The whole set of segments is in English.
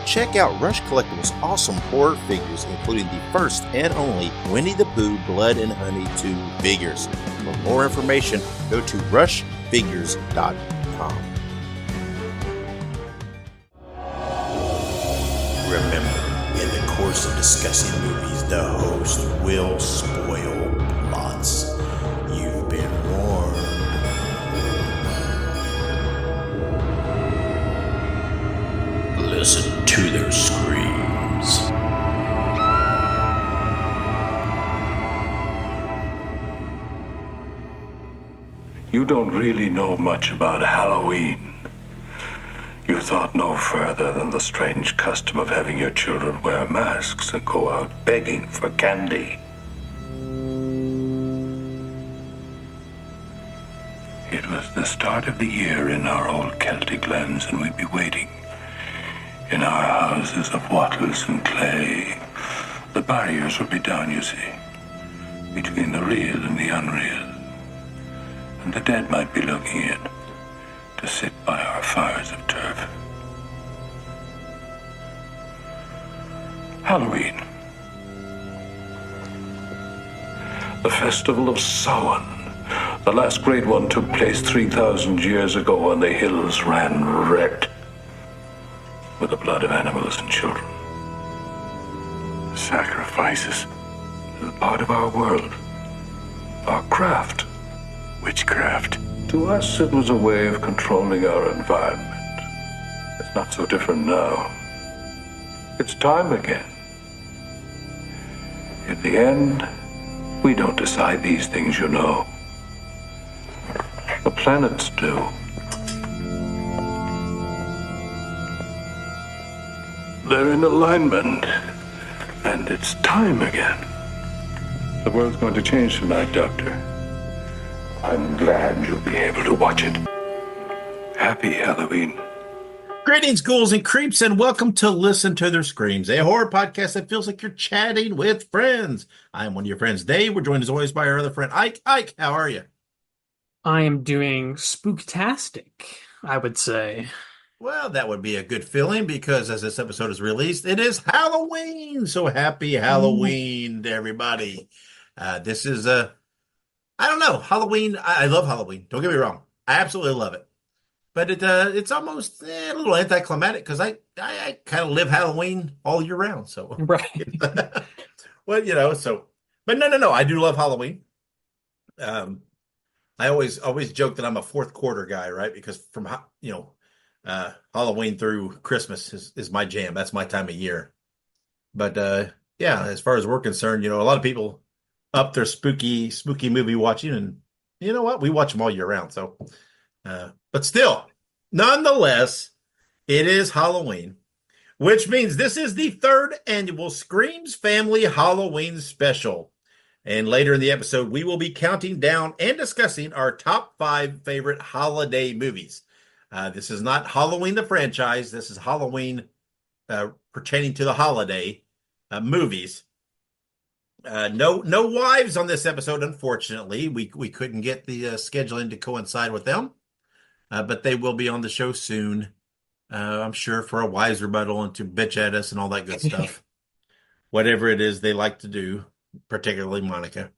Check out Rush Collectibles' awesome horror figures, including the first and only Winnie the Pooh Blood and Honey 2 figures. For more information, go to rushfigures.com. Remember, in the course of discussing movies, the host will spoil plots. You've been warned. Listen to their screams. You don't really know much about Halloween. You thought no further than the strange custom of having your children wear masks and go out begging for candy. It was the start of the year in our old Celtic lands, and we'd be waiting in our houses of wattles and clay. The barriers would be down, you see, between the real and the unreal. And the dead might be looking in to sit by our fires of turf. Halloween. The festival of Samhain. The last great one took place 3,000 years ago when the hills ran red with the blood of animals and children. Sacrifices is a part of our world, our craft. Witchcraft. To us, it was a way of controlling our environment. It's not so different now. It's time again. In the end, we don't decide these things, you know. The planets do. They're in alignment, and it's time again. The world's going to change tonight, Doctor. I'm glad you'll be able to watch it. Happy Halloween. Greetings, ghouls and creeps, and welcome to Listen to Their Screams, a horror podcast that feels like you're chatting with friends. I'm one of your friends, Dave. We're joined as always by our other friend, Ike. Ike, how are you? I am doing spooktastic, I would say. Well, that would be a good feeling because as this episode is released, it is Halloween. So happy Halloween to everybody. This is I don't know, Halloween. I love Halloween. Don't get me wrong. I absolutely love it. But it's almost a little anticlimactic because I kind of live Halloween all year round. So, right. Well, but no. I do love Halloween. I always joke that I'm a fourth quarter guy, right? Because from Halloween through Christmas is my jam. That's my time of year. But yeah, as far as we're concerned, a lot of people up their spooky movie watching, and you know what? We watch them all year round. So, but still, nonetheless, it is Halloween, which means this is the third annual Screams Family Halloween Special. And later in the episode, we will be counting down and discussing our top 5 favorite holiday movies. This is not Halloween the franchise. This is Halloween pertaining to the holiday movies. No wives on this episode, unfortunately. We couldn't get the scheduling to coincide with them, but they will be on the show soon. I'm sure for a wives rebuttal and to bitch at us and all that good stuff. Whatever it is they like to do, particularly Monica.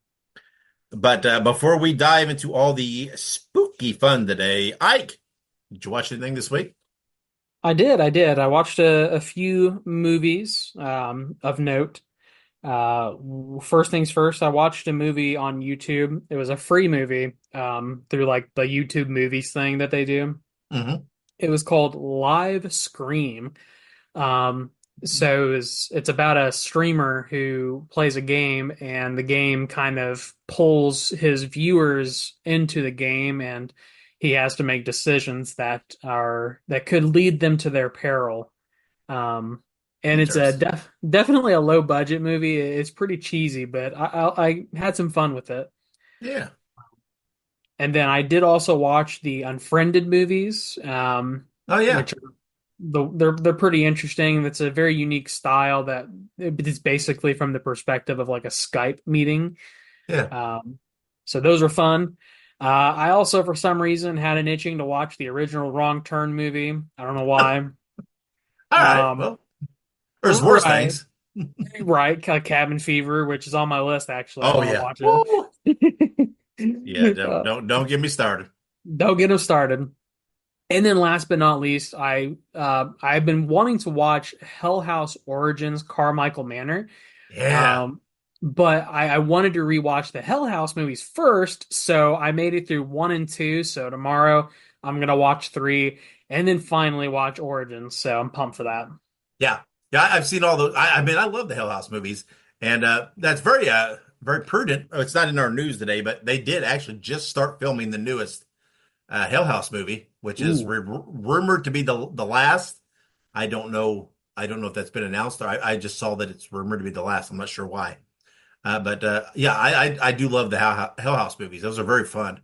But before we dive into all the spooky fun today, Ike, did you watch anything this week? I did. I watched a few movies of note. First things first, I watched a movie on YouTube. It was a free movie through like the YouTube movies thing that they do. Mm-hmm. It was called Live Scream. So it's about a streamer who plays a game, and the game kind of pulls his viewers into the game, and he has to make decisions that could lead them to their peril. And it's definitely a low budget movie. It's pretty cheesy, but I had some fun with it. Yeah. And then I did also watch the Unfriended movies. Oh yeah. Which they're pretty interesting. It's a very unique style that it's basically from the perspective of like a Skype meeting. Yeah. So those are fun. I also, for some reason, had an itching to watch the original Wrong Turn movie. I don't know why. All right. Well, There's worse Right, things. right. Cabin Fever, which is on my list actually. I Oh want to yeah. watch Woo! Yeah, it. don't get me started. Don't get them started. And then last but not least, I've been wanting to watch Hell House Origins Carmichael Manor. Yeah. Um, but I wanted to rewatch the Hell House movies first, so I made it through one and two. So tomorrow I'm gonna watch three and then finally watch Origins. So I'm pumped for that. Yeah. Yeah, I've seen all those. I mean, I love the Hill House movies. And that's very prudent. Oh, it's not in our news today, but they did actually just start filming the newest Hill House movie, which is Ooh. rumored to be the last. I don't know. I don't know if that's been announced, or I just saw that it's rumored to be the last. I'm not sure why. But yeah, I do love the Hell House movies. Those are very fun.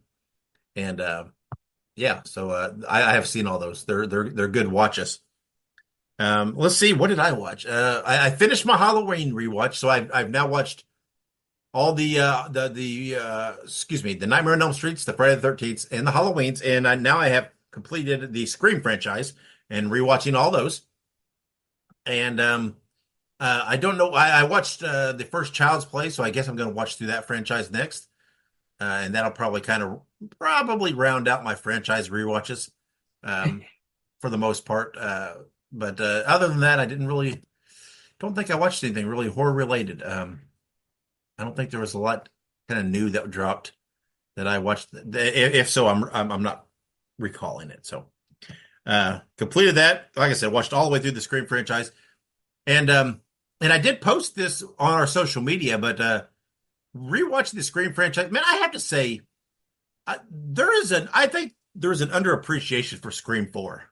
And yeah, so I have seen all those. They're good watches. Let's see, what did I watch? I finished my Halloween rewatch, so I've now watched all the excuse me, the Nightmare on Elm Streets, the Friday the 13th, and the Halloweens, and now I have completed the Scream franchise and rewatching all those. And I don't know. I watched the first Child's Play, so I guess I'm going to watch through that franchise next, and that'll probably probably round out my franchise rewatches um, for the most part. But other than that, I didn't really don't think I watched anything really horror related. I don't think there was a lot kind of new that dropped that I watched. If so, I'm not recalling it. So completed that. Like I said, watched all the way through the Scream franchise, and I did post this on our social media, but rewatching the Scream franchise, man, I have to say, I think there is an underappreciation for Scream 4.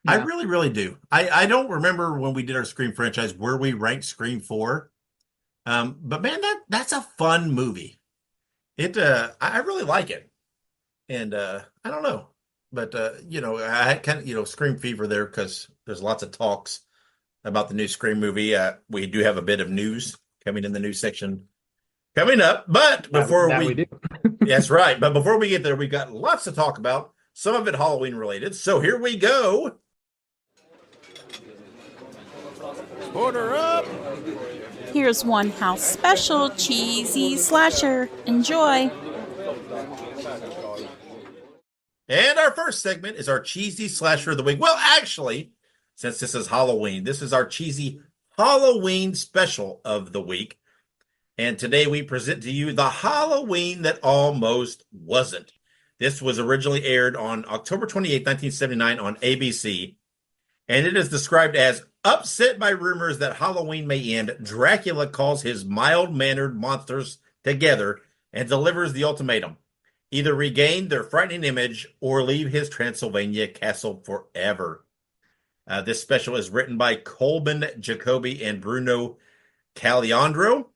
I Yeah. really, really do. I don't remember when we did our Scream franchise where we ranked Scream 4. But man, that's a fun movie. I really like it. And I don't know. But I had kind of, Scream fever there because there's lots of talks about the new Scream movie. We do have a bit of news coming in the news section coming up. But before That we we do. That's right. But before we get there, we've got lots to talk about, some of it Halloween related. So here we go. Order up! Here's one house special cheesy slasher. Enjoy. And our first segment is our cheesy slasher of the week. Well, actually, since this is Halloween, this is our cheesy Halloween special of the week. And today we present to you the Halloween that almost wasn't. This was originally aired on October 28, 1979 on ABC. And it is described as upset by rumors that Halloween may end. Dracula calls his mild-mannered monsters together and delivers the ultimatum. Either regain their frightening image or leave his Transylvania castle forever. This special is written by Colman Jacoby and Bruno Caliandro,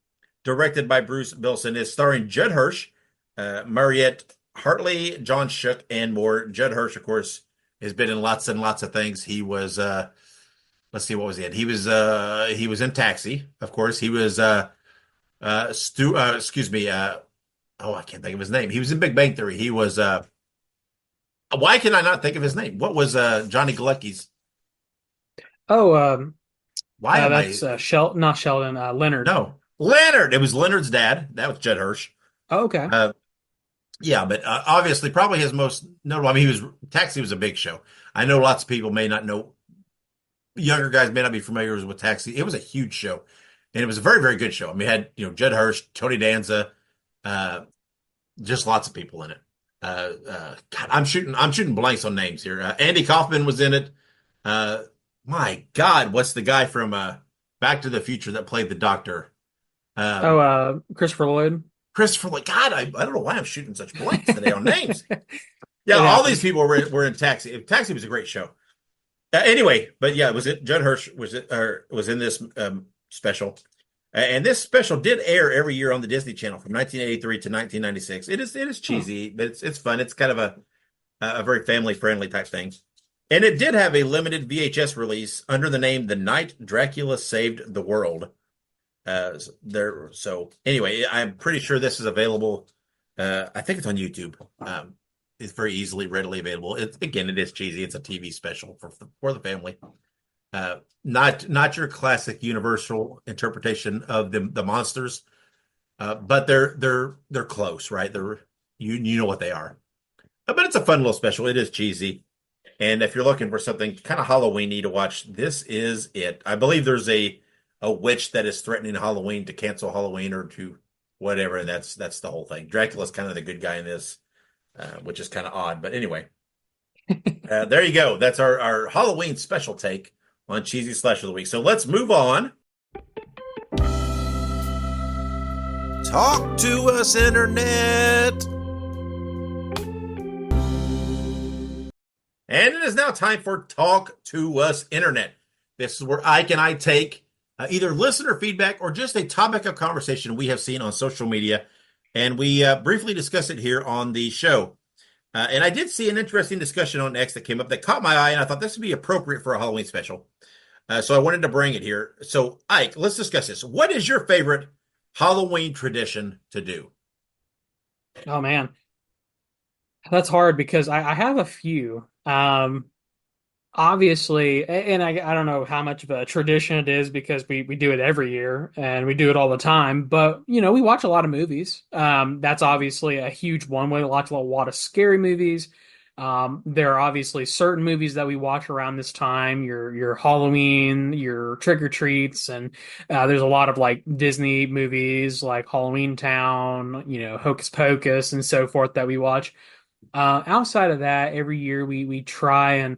directed by Bruce Bilson, is starring Judd Hirsch, Mariette Hartley, John Shook, and more. Judd Hirsch, of course, has been in lots and lots of things. He was, let's see, what was he in? He was in Taxi, of course. He was, excuse me, oh, I can't think of his name. He was in Big Bang Theory. He was, why can I not think of his name? What was Johnny Galecki's? Oh, Why am I? that's not Sheldon, Leonard. No, Leonard. It was Leonard's dad. That was Judd Hirsch. Oh, okay. Yeah, but obviously, probably his most notable. I mean, Taxi was a big show. I know lots of people may not know. Younger guys may not be familiar with Taxi. It was a huge show, and it was a very, very good show. I mean, it had Judd Hirsch, Tony Danza, uh, just lots of people in it. God, I'm shooting blanks on names here. Andy Kaufman was in it. My God, what's the guy from Back to the Future that played the Doctor? Um, Christopher Lloyd. Christopher. Like God, I don't know why I'm shooting such blanks today on names. Yeah, It all these happens. people were in Taxi. Taxi was a great show. Anyway, but yeah, was it Judd Hirsch was in this special, and this special did air every year on the Disney Channel from 1983 to 1996. It is cheesy, but it's fun. It's kind of a very family friendly type thing, and it did have a limited VHS release under the name "The Night Dracula Saved the World." So anyway, I'm pretty sure this is available. I think it's on YouTube. It's very easily, readily available. It is cheesy. It's a TV special for the family. not your classic universal interpretation of the monsters, but they're close, right? You know what they are. But it's a fun little special. It is cheesy. And if you're looking for something kind of Halloweeny to watch, this is it. I believe there's a witch that is threatening Halloween to cancel Halloween or to whatever, and that's the whole thing. Dracula's kind of the good guy in this, which is kind of odd. But anyway, there you go. That's our Halloween special take on Cheesy Slasher of the Week. So let's move on. Talk to us, Internet. And it is now time for Talk to Us Internet. This is where Ike and I take either listener feedback or just a topic of conversation we have seen on social media, and we briefly discuss it here on the show. And I did see an interesting discussion on X that came up that caught my eye, and I thought this would be appropriate for a Halloween special. So I wanted to bring it here. So, Ike, let's discuss this. What is your favorite Halloween tradition to do? Oh man, that's hard because I have a few. Obviously, and I don't know how much of a tradition it is because we do it every year and we do it all the time. But we watch a lot of movies. That's obviously a huge one. We watch a lot of scary movies. There are obviously certain movies that we watch around this time. Your Halloween, your Trick or Treats, and there's a lot of like Disney movies like Halloween Town, Hocus Pocus, and so forth that we watch. Outside of that, every year we try and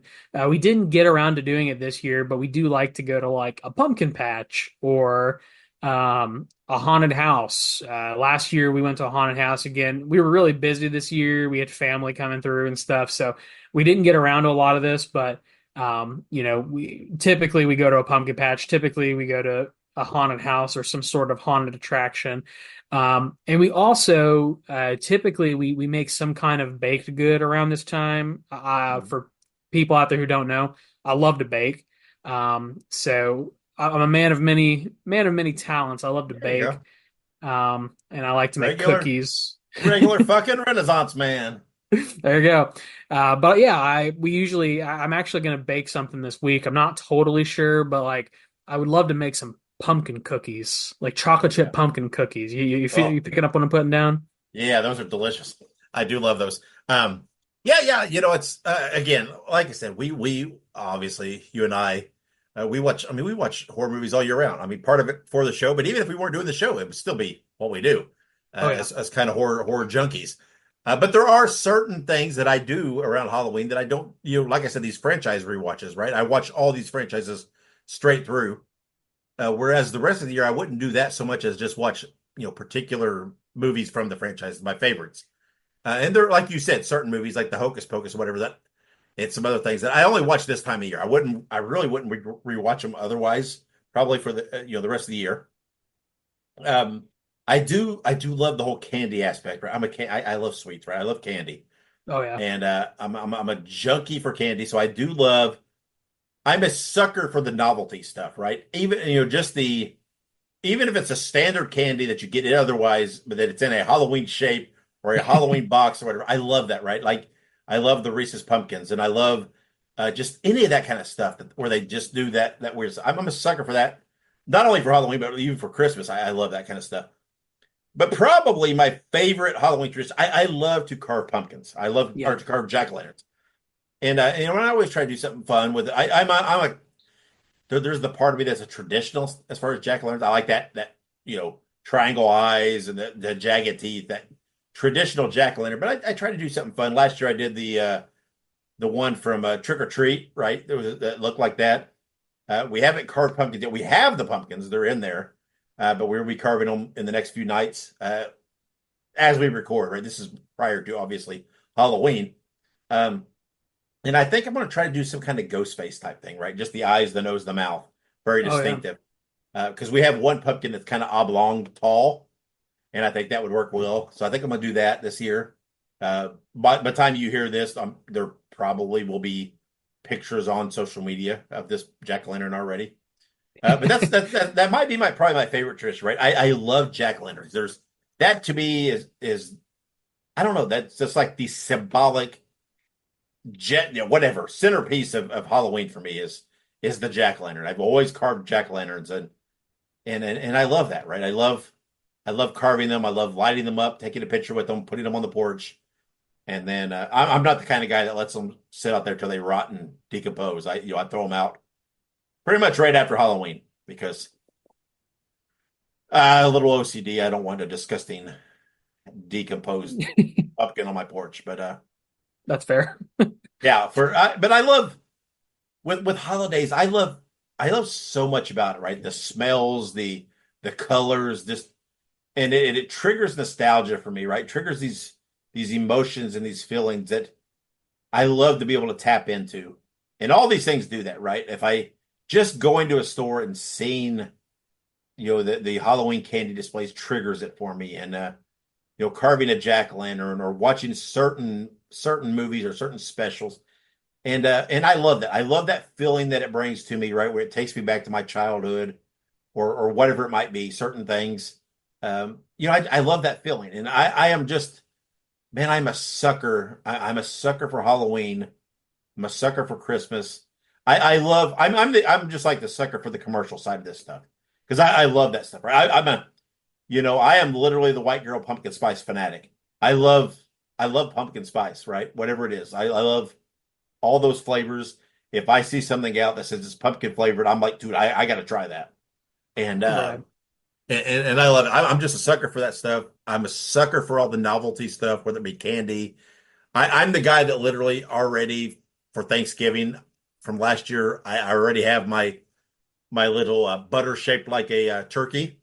we didn't get around to doing it this year, but we do like to go to like a pumpkin patch or a haunted house. Last year we went to a haunted house again. We were really busy this year. We had family coming through and stuff, so we didn't get around to a lot of this. But we typically we go to a pumpkin patch. Typically we go to a haunted house or some sort of haunted attraction. And we also typically we make some kind of baked good around this time. For people out there who don't know, I love to bake. So I'm a man of many talents. I love to There you bake. go. And I like to make Regular. cookies. Regular fucking Renaissance man. There you go. But yeah, I'm actually going to bake something this week. I'm not totally sure, but like I would love to make some pumpkin cookies, like chocolate chip pumpkin cookies. You picking up what I'm putting down? Yeah, those are delicious. I do love those. Yeah. It's again, like I said, we obviously you and I, we watch. I mean, we watch horror movies all year round. I mean, part of it for the show, but even if we weren't doing the show, it would still be what we do as kind of horror junkies. But there are certain things that I do around Halloween that I don't. Like I said, these franchise rewatches, right? I watch all these franchises straight through. Whereas the rest of the year, I wouldn't do that so much as just watch, particular movies from the franchise, my favorites. And they're, like you said, certain movies like the Hocus Pocus or whatever and some other things that I only watch this time of year. I really wouldn't rewatch them otherwise, probably for the rest of the year. I do love the whole candy aspect, right? I love sweets, right? I love candy. Oh yeah. And I'm a junkie for candy, so I do love. I'm a sucker for the novelty stuff, right? Even even if it's a standard candy that you get otherwise, but that it's in a Halloween shape or a Halloween box or whatever. I love that, right? Like I love the Reese's Pumpkins, and I love just any of that kind of stuff where they just do that weird. I'm a sucker for that, not only for Halloween but even for Christmas. I love that kind of stuff. But probably my favorite Halloween tradition, I love to carve pumpkins. I love or to carve jack-o'-lanterns. And I always try to do something fun with it. There's the part of me that's a traditional as far as jack-o'-lanterns. I like that triangle eyes and the jagged teeth, that traditional jack-o'-lantern. But I try to do something fun. Last year I did the one from Trick or Treat, right? That looked like that. We haven't carved pumpkins yet. We have the pumpkins; they're in there, but we'll be carving them in the next few nights as we record. Right, this is prior to obviously Halloween. And I think I'm going to try to do some kind of ghost face type thing, right? Just the eyes, the nose, the mouth. Very distinctive. Because we have one pumpkin that's kind of oblong tall, and I think that would work well. So I think I'm going to do that this year. By the time you hear this, there probably will be pictures on social media of this jack-o'-lantern already. But that might be probably my favorite tradition, right? I love jack-o'-lanterns. That to me is I don't know, that's just like the symbolic whatever centerpiece of Halloween for me is the jack-o'-lantern. I've always carved jack-o'-lanterns, and I love that, right? I love carving them. I love lighting them up, taking a picture with them, putting them on the porch. And then I'm not the kind of guy that lets them sit out there till they rot and decompose. I throw them out pretty much right after Halloween because a little OCD. I don't want a disgusting decomposed pumpkin on my porch. But That's fair. yeah, but I love with holidays. I love so much about it. Right, the smells, the colors, this, and it triggers nostalgia for me. Right, triggers these emotions and these feelings that I love to be able to tap into. And all these things do that, right? If I just going to a store and seeing, the Halloween candy displays triggers it for me. And, carving a jack-o'-lantern or watching certain movies or certain specials. And I love that. I love that feeling that it brings to me, right? Where it takes me back to my childhood or whatever it might be, certain things. I love that feeling. And I am just, man, I'm a sucker. I'm a sucker for Halloween. I'm a sucker for Christmas. I'm just like the sucker for the commercial side of this stuff because I love that stuff. Right? I am literally the white girl pumpkin spice fanatic. I love pumpkin spice, right? Whatever it is, I love all those flavors. If I see something out that says it's pumpkin flavored, I'm like, dude, I got to try that. And Right. and I love it. I'm just a sucker for that stuff. I'm a sucker for all the novelty stuff, whether it be candy. I'm the guy that literally already for Thanksgiving from last year, I already have my little butter shaped like a turkey.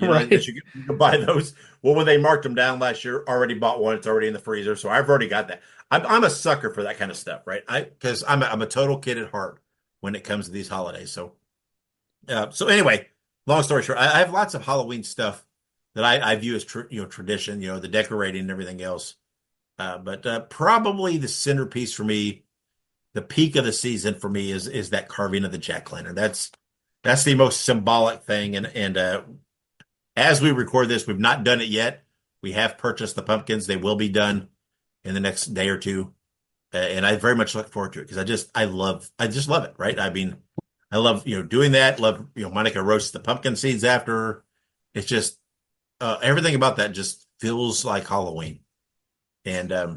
Right. That you can buy those. Well, when they marked them down last year, already bought one. It's already in the freezer, so I've already got that. I'm a sucker for that kind of stuff, right? Because I'm a total kid at heart when it comes to these holidays. So anyway, long story short, I have lots of Halloween stuff that I view as tradition, the decorating and everything else. But probably the centerpiece for me, the peak of the season for me is that carving of the jack-o'-lantern. That's the most symbolic thing. And as we record this, we've not done it yet. We have purchased the pumpkins. They will be done in the next day or two. And I very much look forward to it because I just love it. Right. I mean, I love, doing that. Love, Monica roasts the pumpkin seeds after. It's just, everything about that just feels like Halloween. And, I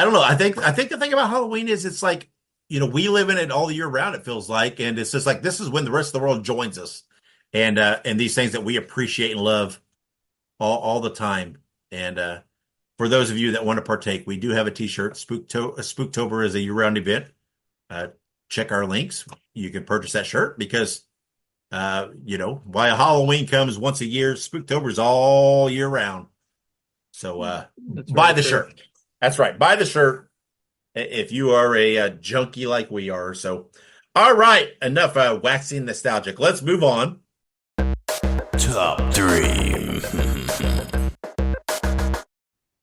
don't know. I think the thing about Halloween is it's like, we live in it all year round, it feels like. And it's just like, this is when the rest of the world joins us. And these things that we appreciate and love all the time. And, for those of you that want to partake, we do have a t-shirt. Spooktober is a year-round event. Check our links. You can purchase that shirt because, while Halloween comes once a year, Spooktober is all year round. So buy the shirt. That's right. Buy the shirt if you are a junkie like we are. So, all right. Enough waxing nostalgic. Let's move on. Top 3.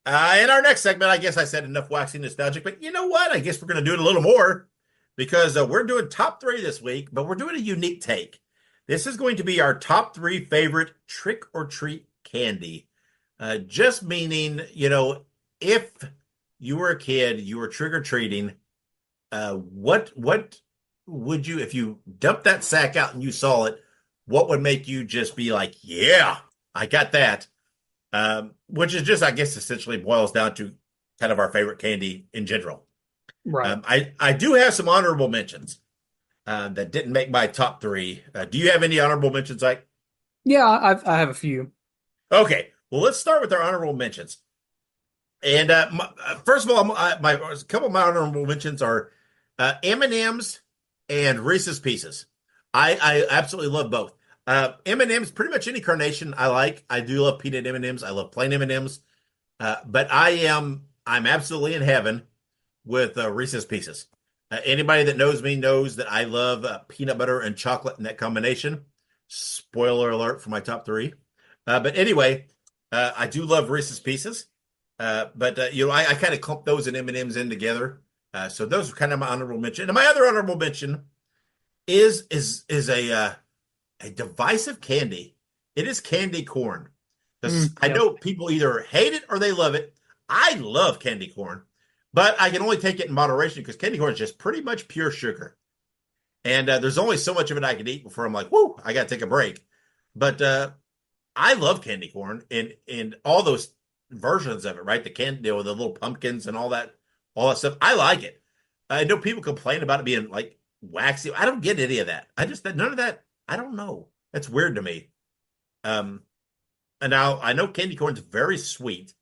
In our next segment, I guess I said enough waxing nostalgic, but you know what? I guess we're going to do it a little more because we're doing top 3 this week, but we're doing a unique take. This is going to be our top 3 favorite trick or treat candy. Just meaning, if you were a kid, you were trick or treating, what would you, if you dumped that sack out and you saw it, what would make you just be like, yeah, I got that? Which is just, I guess, essentially boils down to kind of our favorite candy in general. Right. I do have some honorable mentions that didn't make my top 3. Do you have any honorable mentions, Ike? Yeah, I have a few. Okay, well, let's start with our honorable mentions. And first of all, a couple of my honorable mentions are M&M's and Reese's Pieces. I absolutely love both. M&M's, pretty much any carnation I like. I do love peanut M&M's. I love plain M&M's. But I'm absolutely in heaven with Reese's Pieces. Anybody that knows me knows that I love peanut butter and chocolate in that combination. Spoiler alert for my top 3. But anyway, I do love Reese's Pieces. But I kind of clump those and M&M's in together. So those are kind of my honorable mention. And my other honorable mention is a divisive candy. It is candy corn. I know people either hate it or they love it. I love candy corn, but I can only take it in moderation because candy corn is just pretty much pure sugar. And there's only so much of it I can eat before I'm like, whoo, I got to take a break. But I love candy corn and all those versions of it, right? The candy, the little pumpkins and all that stuff. I like it. I know people complain about it being like waxy. I don't get any of that. I just none of that. I don't know. That's weird to me. Um, and now I know candy corn's very sweet,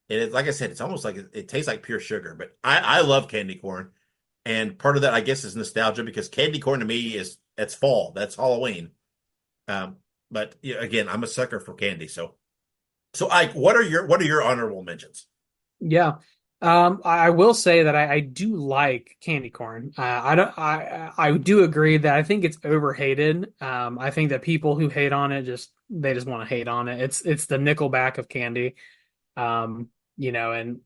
and it's like I said, it's almost like it tastes like pure sugar. But I love candy corn, and part of that I guess is nostalgia because candy corn to me is that's fall, that's Halloween. Um, but yeah, again, I'm a sucker for candy. So Ike, what are your honorable mentions? Yeah. I will say that I do like candy corn. I don't. I do agree that I think it's overhated. I think that people who hate on it they just want to hate on it. It's the Nickelback of candy. And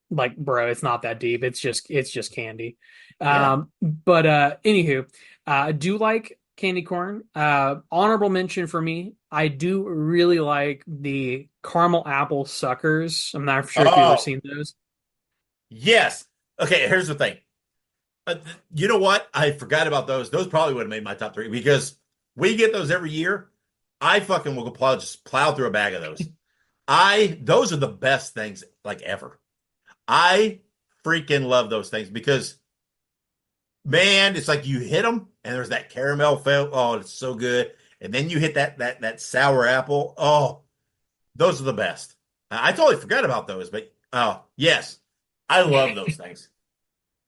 like, bro, it's not that deep. It's just candy. Yeah. But anywho, I do like candy corn. Honorable mention for me. I do really like the caramel apple suckers. I'm not sure if you've ever Oh, seen those. yes. Okay, here's the thing. You know what? I forgot about those. Those probably would have made my top three because we get those every year. I fucking will just plow through a bag of those. Those are the best things like ever. I freaking love those things because man, it's like you hit them and there's that caramel feel. Oh, it's so good. And then you hit that sour apple. Oh, those are the best. I totally forgot about those, but oh yes, I love those things.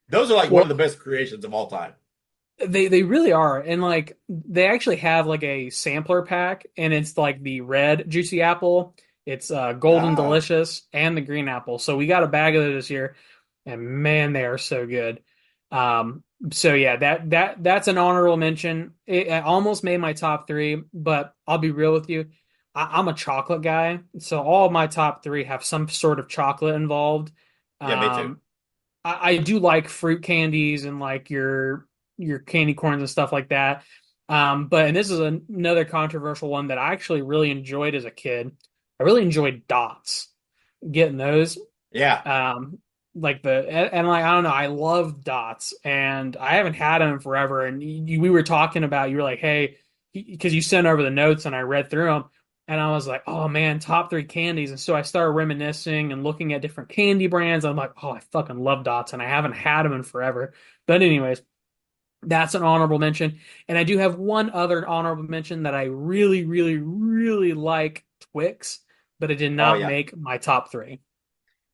Those are like one of Well, the best creations of all time. they really are, and like they actually have like a sampler pack, and it's like the red juicy apple, it's golden Ah, delicious, and the green apple. So we got a bag of those this year, and man, they are so good. Um, so yeah, that's an honorable mention. It almost made my top three, but I'll be real with you, I'm a chocolate guy, so all of my top three have some sort of chocolate involved. yeah, me too. Um, I do like fruit candies and like your candy corns and stuff like that. But and this is another controversial one that I actually really enjoyed as a kid. I really enjoyed dots, getting those. Yeah, Um, like and like I don't know, I love dots, and I haven't had them forever. And we were talking about, you were like, hey, because you sent over the notes and I read through them, and I was like, oh man, top three candies. And so I started reminiscing and looking at different candy brands. I'm like, oh, I fucking love dots, and I haven't had them in forever. But anyways, that's an honorable mention. And I do have one other honorable mention that I really, really, really like Twix, but it did oh not yeah, make my top three.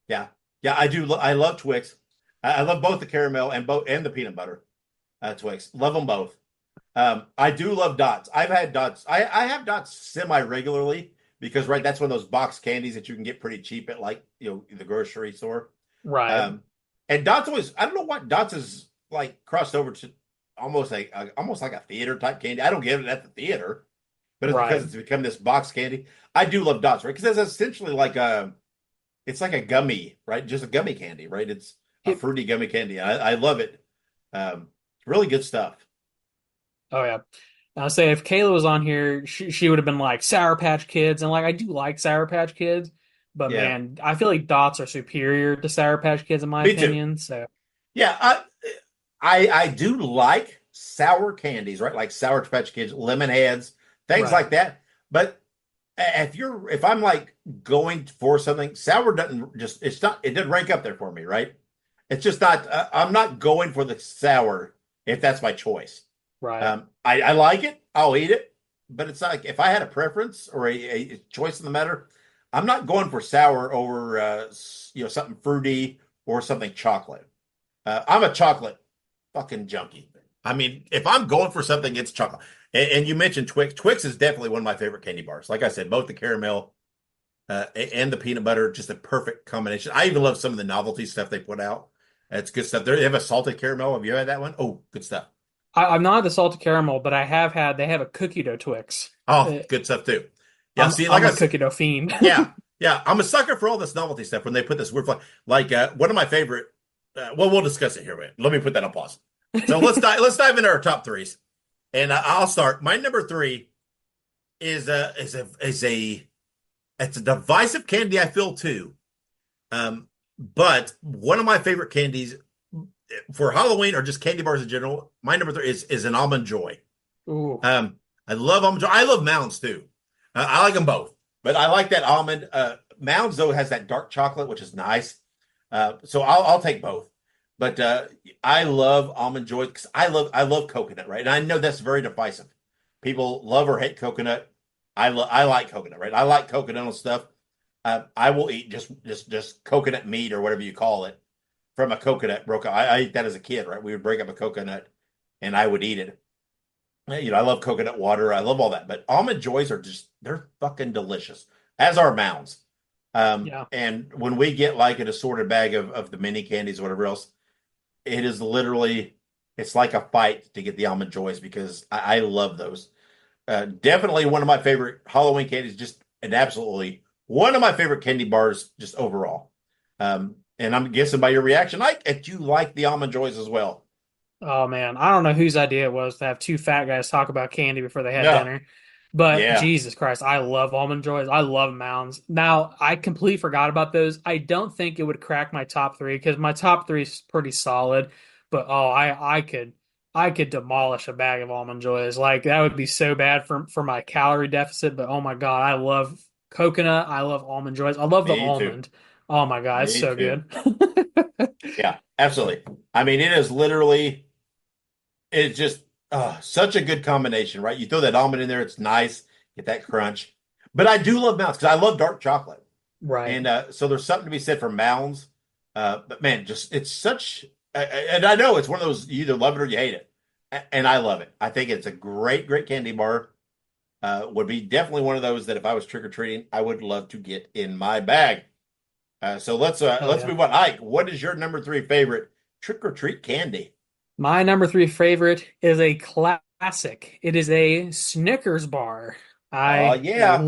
yeah, yeah. I do. I love Twix. I love both the caramel and the peanut butter Twix. Love them both. I do love dots. I've had dots. I have dots semi regularly because right, that's one of those box candies that you can get pretty cheap at like the grocery store. Right, Um, and dots always. I don't know what dots is like crossed over to almost like a theater type candy. I don't get it at the theater, but it's because right. it's become this box candy. I do love dots, right? Because it's essentially like it's like a gummy, right? Just a gummy candy, right? It's a It, fruity gummy candy. I love it. Really good stuff. oh yeah. I'll say if Kayla was on here, she would have been like Sour Patch Kids, and like I do like Sour Patch Kids, but Yeah, man, I feel like Dots are superior to Sour Patch Kids in my me too. opinion. So Yeah, I do like sour candies, right? Like Sour Patch Kids, lemon heads, things right, like that. But if I'm like going for something, sour doesn't just it doesn't rank up there for me, right? It's just not. I'm not going for the sour if that's my choice. right. I like it. I'll eat it, but it's not like if I had a preference or a choice in the matter, I'm not going for sour over something fruity or something chocolate. I'm a chocolate fucking junkie. I mean, if I'm going for something, it's chocolate. And you mentioned Twix. Twix is definitely one of my favorite candy bars. Like I said, both the caramel and the peanut butter, just a perfect combination. I even love some of the novelty stuff they put out. It's good stuff. They have a salted caramel. Have you had that one? Oh, good stuff. I'm not the salted caramel, but they have a cookie dough Twix. Oh, Uh, good stuff too. Yeah, I'm see, like I'm I a said, cookie dough fiend. yeah, yeah. I'm a sucker for all this novelty stuff when they put this weird like one of my favorite. Well, we'll discuss it here. Wait, let me put that on pause. So let's dive into our top threes, and I'll start. My number three is a it's a divisive candy. I feel too, but one of my favorite candies for Halloween or just candy bars in general, my number three is an almond joy. Ooh, I love almond joy. I love mounds too. I like them both, but I like that almond. Mounds though has that dark chocolate, which is nice. So I'll take both. But I love almond joy because I love coconut, right? And I know that's very divisive. People love or hate coconut. I like coconut, right? I like coconut stuff. I will eat just coconut meat or whatever you call it from a coconut broke. I ate that as a kid, right? We would break up a coconut and I would eat it. I love coconut water. I love all that. But almond joys are they're fucking delicious, as are mounds. yeah. And when we get like an assorted bag of the mini candies or whatever else, it is literally, it's like a fight to get the almond joys because I love those. Definitely one of my favorite Halloween candies, just and absolutely one of my favorite candy bars, just overall. And I'm guessing by your reaction, that you like the almond joys as well. Oh man, I don't know whose idea it was to have two fat guys talk about candy before they had Yeah, dinner. But yeah, Jesus Christ, I love almond joys. I love mounds. Now, I completely forgot about those. I don't think it would crack my top three because my top three is pretty solid. But oh, I could demolish a bag of almond joys. Like that would be so bad for my calorie deficit. But oh my God, I love coconut. I love almond joys. I love the me too. almond. Oh my God, it's Me so too. good. Yeah, absolutely. I mean, it is literally, it's just such a good combination, right? You throw that almond in there, it's nice, get that crunch. But I do love mounds because I love dark chocolate. Right. And so there's something to be said for mounds. But man, just it's such, and I know it's one of those you either love it or you hate it. And I love it. I think it's a great, great candy bar. Would be definitely one of those that if I was trick or treating, I would love to get in my bag. So Oh let's yeah. move on. Ike, what is your number three favorite trick or treat candy? My number three favorite is a classic. It is a Snickers bar. Oh yeah,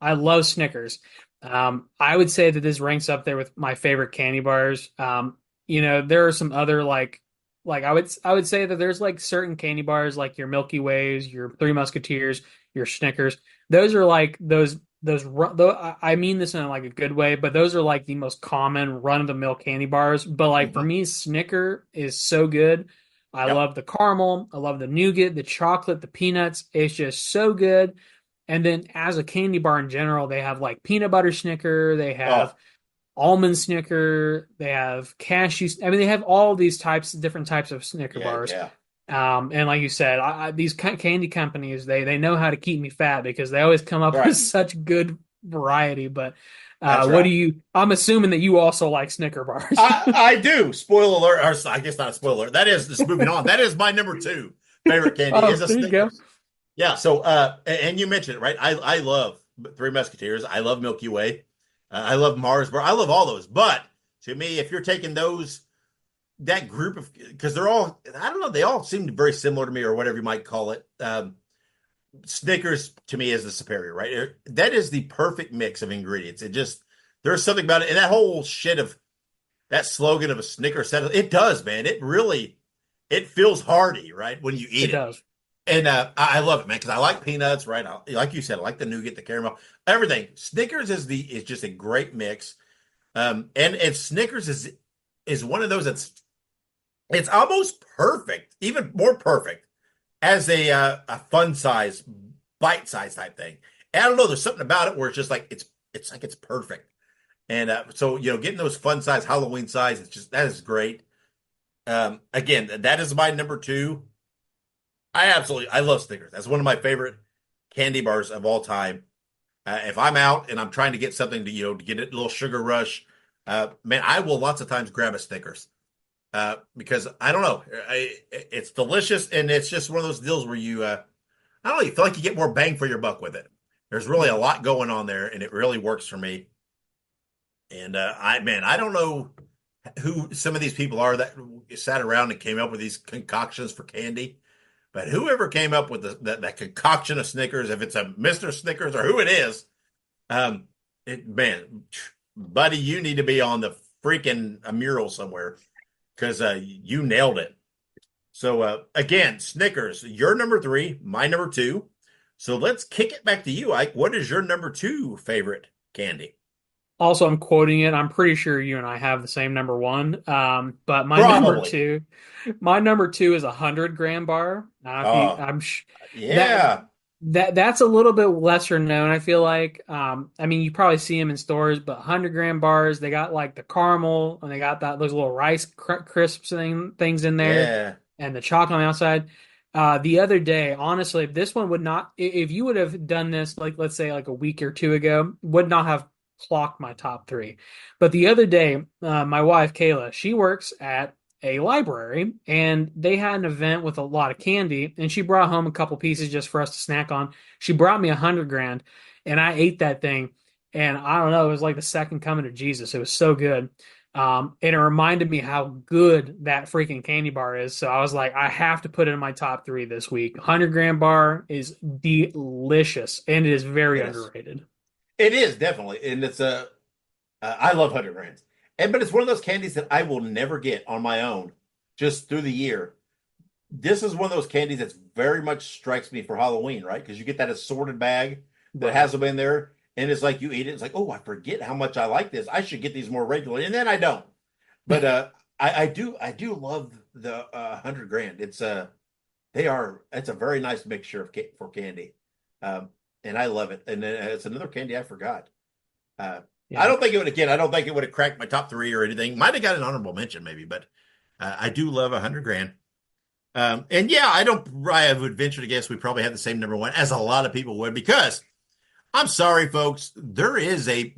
I love Snickers. I would say that this ranks up there with my favorite candy bars. There are some other like I would say that there's like certain candy bars like your Milky Ways, your Three Musketeers, your Snickers. Those are like though I mean this in like a good way, but those are like the most common run-of-the-mill candy bars. But like for hmm me, Snicker is so good. I yep. love the caramel, I love the nougat, the chocolate, the peanuts. It's just so good. And then as a candy bar in general, they have like peanut butter Snicker, they have Oh almond Snicker, they have cashew. I mean, they have all these different types of Snicker yeah, bars. yeah. And like you said, these candy companies, they know how to keep me fat because they always come up with Right. such good variety. But That's what do right. you? I'm assuming that you also like Snicker bars. I do. Spoiler alert, or I guess not a spoiler alert. That is just moving on. That is my number two favorite candy is Oh, a there you go. Snickers. Yeah. So and you mentioned it, right? I love Three Musketeers. I love Milky Way. I love Mars Bar. I love all those. But to me, if you're taking those that group of because they're all I don't know, they all seem very similar to me or whatever you might call it. Snickers to me is the superior, right? That is the perfect mix of ingredients. It just there's something about it, and that whole shit of that slogan of a Snickers set. It does, man. It really it feels hearty, right, when you eat It it. does. And I love it, man, because I like peanuts, right? Like you said, I like the nougat, the caramel, everything. Snickers is just a great mix. And Snickers is one of those it's almost perfect, even more perfect as a fun size, bite size type thing. And I don't know, there's something about it where it's just like it's like it's perfect. And so getting those fun size Halloween size, it's just that is great. Again, that is my number two. I love Snickers. That's one of my favorite candy bars of all time. If I'm out and I'm trying to get something to get a little sugar rush, man, I will lots of times grab a Snickers because I don't know, it's delicious and it's just one of those deals where I don't know, you feel like you get more bang for your buck with it. There's really a Yeah. lot going on there, and it really works for me. And I don't know who some of these people are that sat around and came up with these concoctions for candy. But whoever came up with that concoction of Snickers, if it's a Mr. Snickers or who it is, um, man, buddy, you need to be on the freaking a mural somewhere because you nailed it. So again, Snickers, your number three, my number two. So let's kick it back to you, Ike. What is your number two favorite candy? Also, I'm quoting it. I'm pretty sure you and I have the same number one. But Probably. my number two is a 100 gram bar. If you, Oh, that yeah. that's a little bit lesser known. I feel like. I mean, you probably see them in stores, but 100 gram bars. They got like the caramel, and they got those little rice crisps things in there, Yeah. and the chocolate on the outside. The other day, honestly, this one would not. If you would have done this, like let's say like a week or two ago, would not have clocked my top three. But the other day, my wife Kayla, she works at a library, and they had an event with a lot of candy, and she brought home a couple pieces just for us to snack on. She brought me 100 grand, and I ate that thing, and I don't know, it was like the second coming of Jesus. It was so good. And it reminded me how good that freaking candy bar is. So I was like, I have to put it in my top three this week. 100 gram bar is delicious, and it is very Yes. underrated. It is definitely, and it's a. I love 100 grands, but it's one of those candies that I will never get on my own, just through the year. This is one of those candies that's very much strikes me for Halloween, right? Because you get that assorted bag that Right. has them in there, and it's like you eat it. It's like, oh, I forget how much I like this. I should get these more regularly, and then I don't. But I do love the 100 grand. They are. It's a very nice mixture for candy, um, and I love it. And then it's another candy I forgot. Uh, I Yeah. don't think it would again. I don't think it would have cracked my top three or anything. Might have got an honorable mention maybe, but I do love 100 grand. And yeah, I would venture to guess we probably have the same number one as a lot of people would because I'm sorry, folks, there is a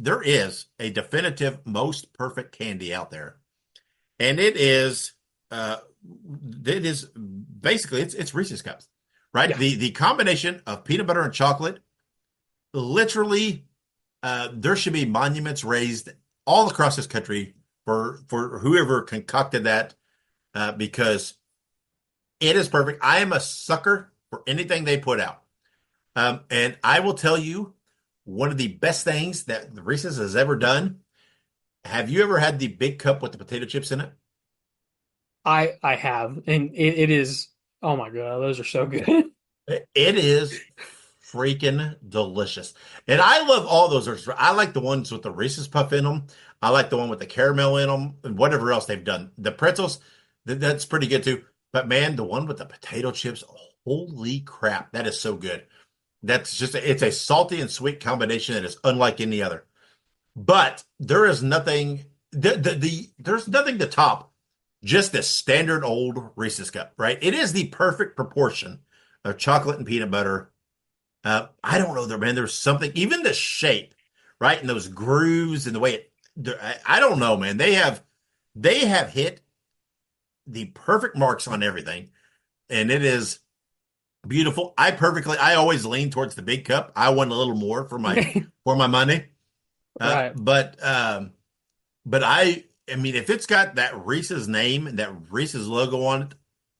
definitive most perfect candy out there, and uh, it is basically it's Reese's Cups, right? Yeah. The combination of peanut butter and chocolate, literally, there should be monuments raised all across this country for whoever concocted that, because it is perfect. I am a sucker for anything they put out. And I will tell you, one of the best things that the Reese's has ever done. Have you ever had the big cup with the potato chips in it? I have, and it is. Oh my God, those are so good. It is freaking delicious. And I love all those. I like the ones with the Reese's Puff in them. I like the one with the caramel in them and whatever else they've done. The pretzels, that's pretty good too. But man, the one with the potato chips, holy crap, that is so good. It's a salty and sweet combination that is unlike any other. But there is nothing there's nothing to top just the standard old Reese's cup, right? It is the perfect proportion of chocolate and peanut butter. I don't know there, man. There's something, even the shape, right? And those grooves and the way I don't know, man. They have hit the perfect marks on everything, and it is beautiful. I always lean towards the big cup. I want a little more for my money. Uh, Right. but um, but I mean, if it's got that Reese's name and that Reese's logo on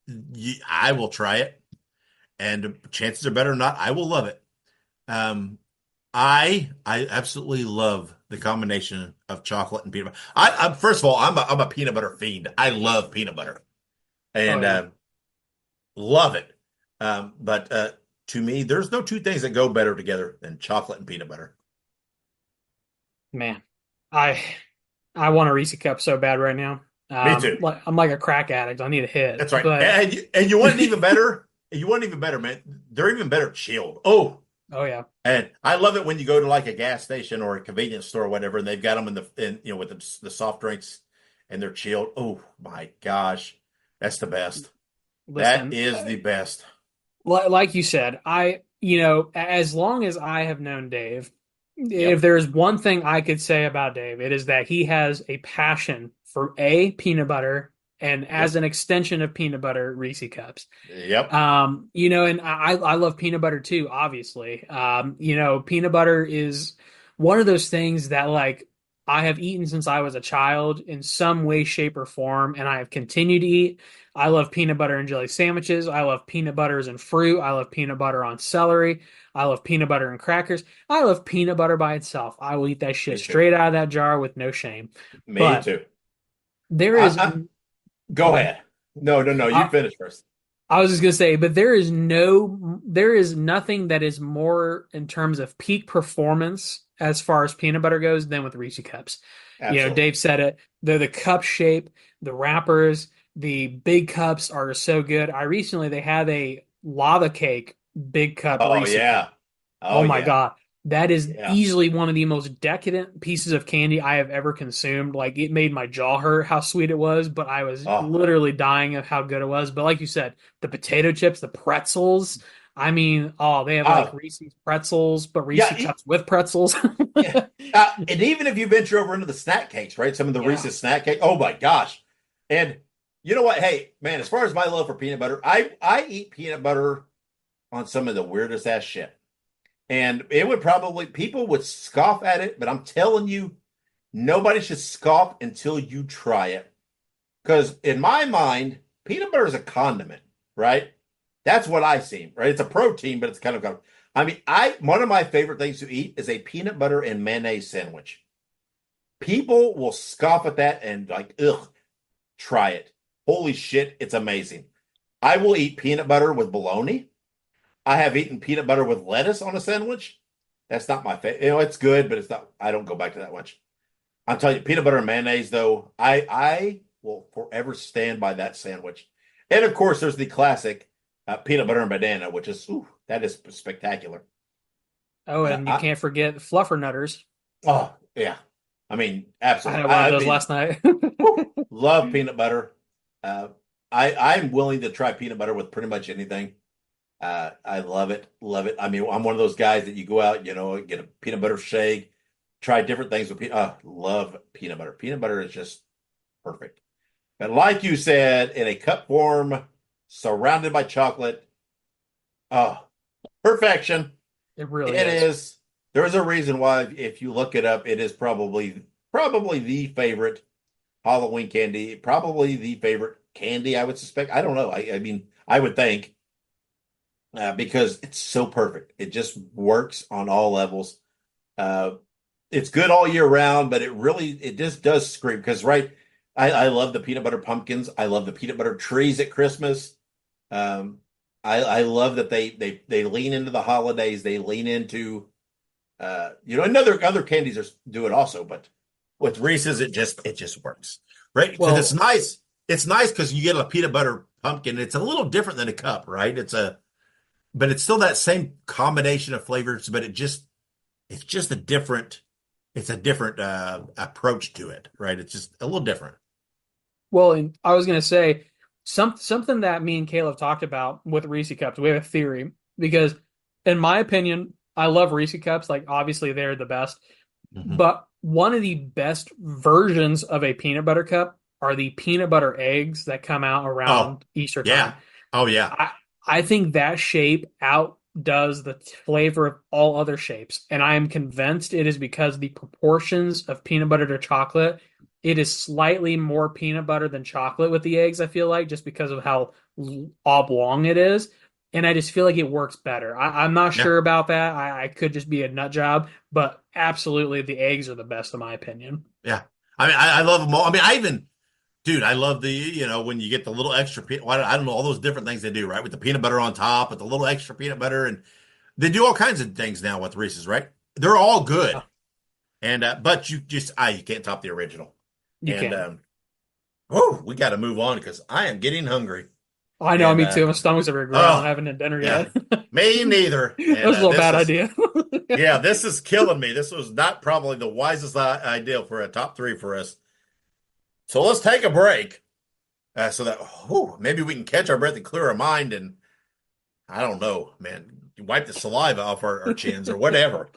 it, I will try it, and chances are better than not, I will love it. Um, I absolutely love the combination of chocolate and peanut butter. I first of all, I'm a peanut butter fiend. I love peanut butter Oh and yeah, love it. But to me, there's no two things that go better together than chocolate and peanut butter. man. I I want a Reese cup so bad right now. Me too. I'm like a crack addict. I need a hit, That's right. but And you want it even better. You want it even better, man. They're even better chilled. Oh, oh yeah, and I love it when you go to like a gas station or a convenience store or whatever, and they've got them with the soft drinks and they're chilled. Oh my gosh, that's the best. That listen, is the best. like you said, as long as I have known Dave, if Yep. there's one thing I could say about Dave, it is that he has a passion for peanut butter, and as Yep. an extension of peanut butter, Reese cups. Yep. And I love peanut butter too, obviously. Peanut butter is one of those things that like I have eaten since I was a child in some way, shape, or form, and I have continued to eat. I love peanut butter and jelly sandwiches. I love peanut butters and fruit. I love peanut butter on celery. I love peanut butter and crackers. I love peanut butter by itself. I will eat that shit Me too. straight out of that jar with no shame. Me But too. there I, is, I, go ahead. No, no, no. You I, finish first. I was just gonna say, but there is nothing that is more in terms of peak performance as far as peanut butter goes than with Reese Cups. Absolutely. Dave said it. The cup shape, the wrappers, the big cups are so good. They had a lava cake big cup Oh Reese cup. yeah. Oh Oh my yeah. God. That is Yeah. easily one of the most decadent pieces of candy I have ever consumed. Like it made my jaw hurt how sweet it was, but I was Oh. literally dying of how good it was. But like you said, the potato chips, the pretzels. I mean, oh, they have like Oh. Reese's pretzels, but Reese Yeah. cups with pretzels. Yeah. And even if you venture over into the snack cakes, right? Some of the Yeah. Reese's snack cake. Oh my gosh. And you know what? Hey, man, as far as my love for peanut butter, I eat peanut butter on some of the weirdest ass shit. And it would probably people would scoff at it, but I'm telling you, nobody should scoff until you try it. Because in my mind, peanut butter is a condiment, right? That's what I see, right? It's a protein, but it's kind of. I mean, I one of my favorite things to eat is a peanut butter and mayonnaise sandwich. People will scoff at that and like, ugh, try it. Holy shit, it's amazing. I will eat peanut butter with bologna. I have eaten peanut butter with lettuce on a sandwich. That's not my favorite. It's good, but it's not. I don't go back to that much. I'm telling you, peanut butter and mayonnaise, though, I will forever stand by that sandwich. And of course, there's the classic peanut butter and banana, which is that is spectacular. Oh, and you I, can't forget fluffernutters. oh yeah, I mean I had absolutely. one of I those mean, last night. love peanut butter. Uh, I'm willing to try peanut butter with pretty much anything. I love it, love it. I mean, I'm one of those guys that you go out, get a peanut butter shake, try different things with love peanut butter. Peanut butter is just perfect. But like you said, in a cup form, surrounded by chocolate, oh, perfection. It really It is. is. There's a reason why, if you look it up, it is probably the favorite Halloween candy, probably the favorite candy, I would suspect. I don't know. I mean, I would think because it's so perfect. It just works on all levels. Uh, it's good all year round, but it just does scream because I love the peanut butter pumpkins. I love the peanut butter trees at Christmas. Um, I love that they lean into the holidays. They lean into and other candies do it also, but with Reese's it just works, right? Because it's Well, nice. It's nice because you get a peanut butter pumpkin. It's a little different than a cup, right? But it's still that same combination of flavors, but it's just a different approach to it, right? It's just a little different. well, and I was gonna say something that me and Caleb talked about with Reese cups. We have a theory because, in my opinion, I love Reese cups. Like obviously they're the best, Mhm. but one of the best versions of a peanut butter cup are the peanut butter eggs that come out Oh, around Easter time. yeah. Oh, yeah. I I think that shape outdoes the flavor of all other shapes, and I am convinced it is because the proportions of peanut butter to chocolate. It is slightly more peanut butter than chocolate with the eggs, I feel like, just because of how oblong it is. And I just feel like it works better. I'm not Yeah. sure about that. I could just be a nut job, but absolutely the eggs are the best in my opinion. Yeah. I mean, I love them all. I mean, dude, I love when you get the little extra peanut, well, I don't know, all those different things they do, right? With the peanut butter on top, with the little extra peanut butter. And they do all kinds of things now with Reese's, right? They're all good. And, but you can't top the original. You And, can. we got to move on because I am getting hungry. I know, And, me too. My stomach's over growling. I oh, haven't had dinner yeah, yet. me neither. That And, was a little bad idea. yeah, this is killing me. This was not probably the wisest idea for a top three for us. So let's take a break so that maybe we can catch our breath and clear our mind. And I don't know, man, wipe the saliva off our chins or whatever.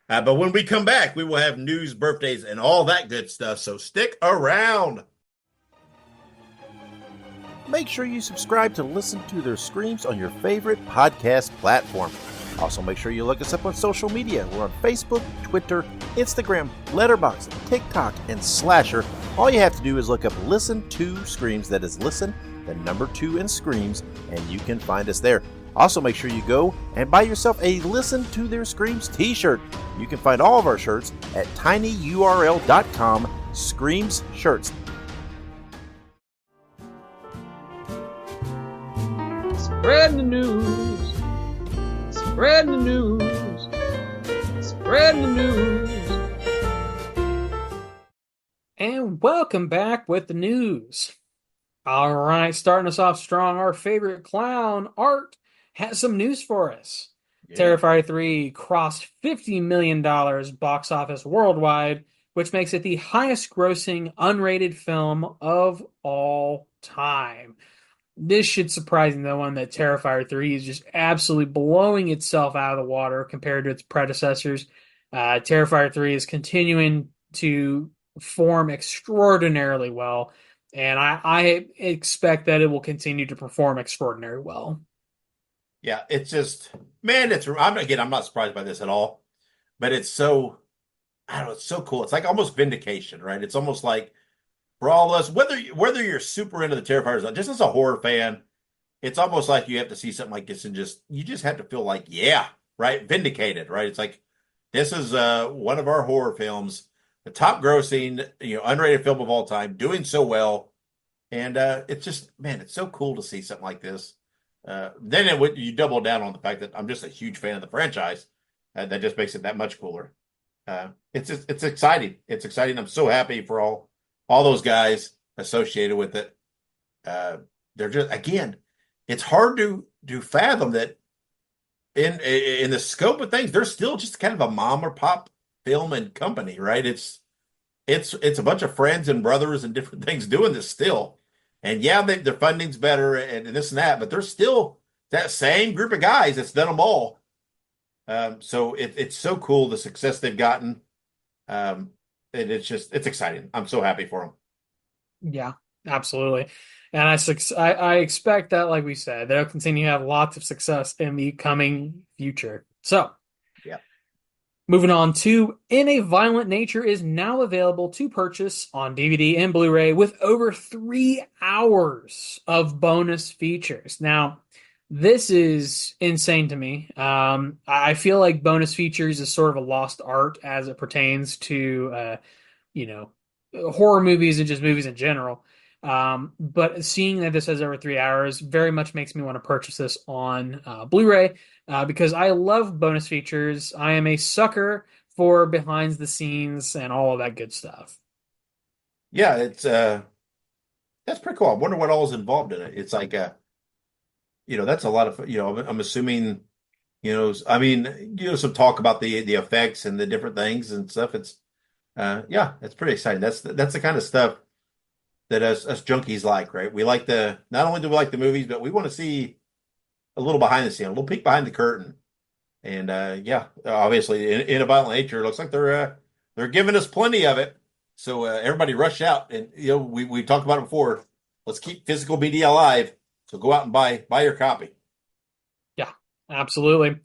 But when we come back, we will have news, birthdays, and all that good stuff. So stick around. Make sure you subscribe to listen to their screams on your favorite podcast platform. Also, make sure you look us up on social media. We're on Facebook, Twitter, Instagram, Letterboxd, TikTok, and Slasher. All you have to do is look up Listen to Screams. That is Listen, the number 2 in Screams, and you can find us there. Also, make sure you go and buy yourself a Listen to Their Screams t-shirt. You can find all of our shirts at tinyurl.com/Screams Shirts. Spread the news. Spread the news. Spread Spreading the news. And welcome back with the news. All right, starting us off strong, our favorite clown, Art, has some news for us. Yeah. Terrifier 3 crossed $50 million box office worldwide, which makes it the highest grossing unrated film of all time. This should surprise no one that Terrifier 3 is just absolutely blowing itself out of the water compared to its predecessors. Terrifier 3 is continuing to form extraordinarily well, and I expect that it will continue to perform extraordinarily well. Yeah, it's just, man, I'm not surprised by this at all, but it's so, I don't know, it's so cool. It's like almost vindication, right? It's almost like for all of us, whether you're super into the Terrifiers, just as a horror fan, it's almost like you have to see something like this and you just have to feel like, yeah, right, vindicated, right? It's like this is one of our horror films, the top grossing, unrated film of all time, doing so well, and it's just, man, it's so cool to see something like this. You double down on the fact that I'm just a huge fan of the franchise. That just makes it that much cooler. It's exciting. It's exciting. I'm so happy for all those guys associated with it. They're just, again, it's hard to fathom that in the scope of things, they're still just kind of a mom or pop film and company, right? It's a bunch of friends and brothers and different things doing this still. And yeah, their funding's better and this and that, but they're still that same group of guys that's done them all. So it's so cool, the success they've gotten. And it's exciting. I'm so happy for them. Yeah, absolutely. And I expect that, like we said, they'll continue to have lots of success in the coming future. So, yeah. Moving on to In a Violent Nature is now available to purchase on DVD and Blu-ray with over 3 hours of bonus features. Now, this is insane to me. I feel like bonus features is sort of a lost art as it pertains to, horror movies and just movies in general. But seeing that this has over 3 hours very much makes me want to purchase this on Blu-ray because I love bonus features. I am a sucker for behind the scenes and all of that good stuff. Yeah, it's that's pretty cool. I wonder what all is involved in it. It's like that's a lot of I'm assuming some talk about the effects and the different things and stuff. It's it's pretty exciting. That's the kind of stuff that us junkies like, right? We like not only do we like the movies, but we want to see a little behind the scene, a little peek behind the curtain. And obviously in a Violent Nature, it looks like they're giving us plenty of it. So everybody rush out, and we talked about it before. Let's keep physical media alive. So go out and buy your copy. Yeah, absolutely.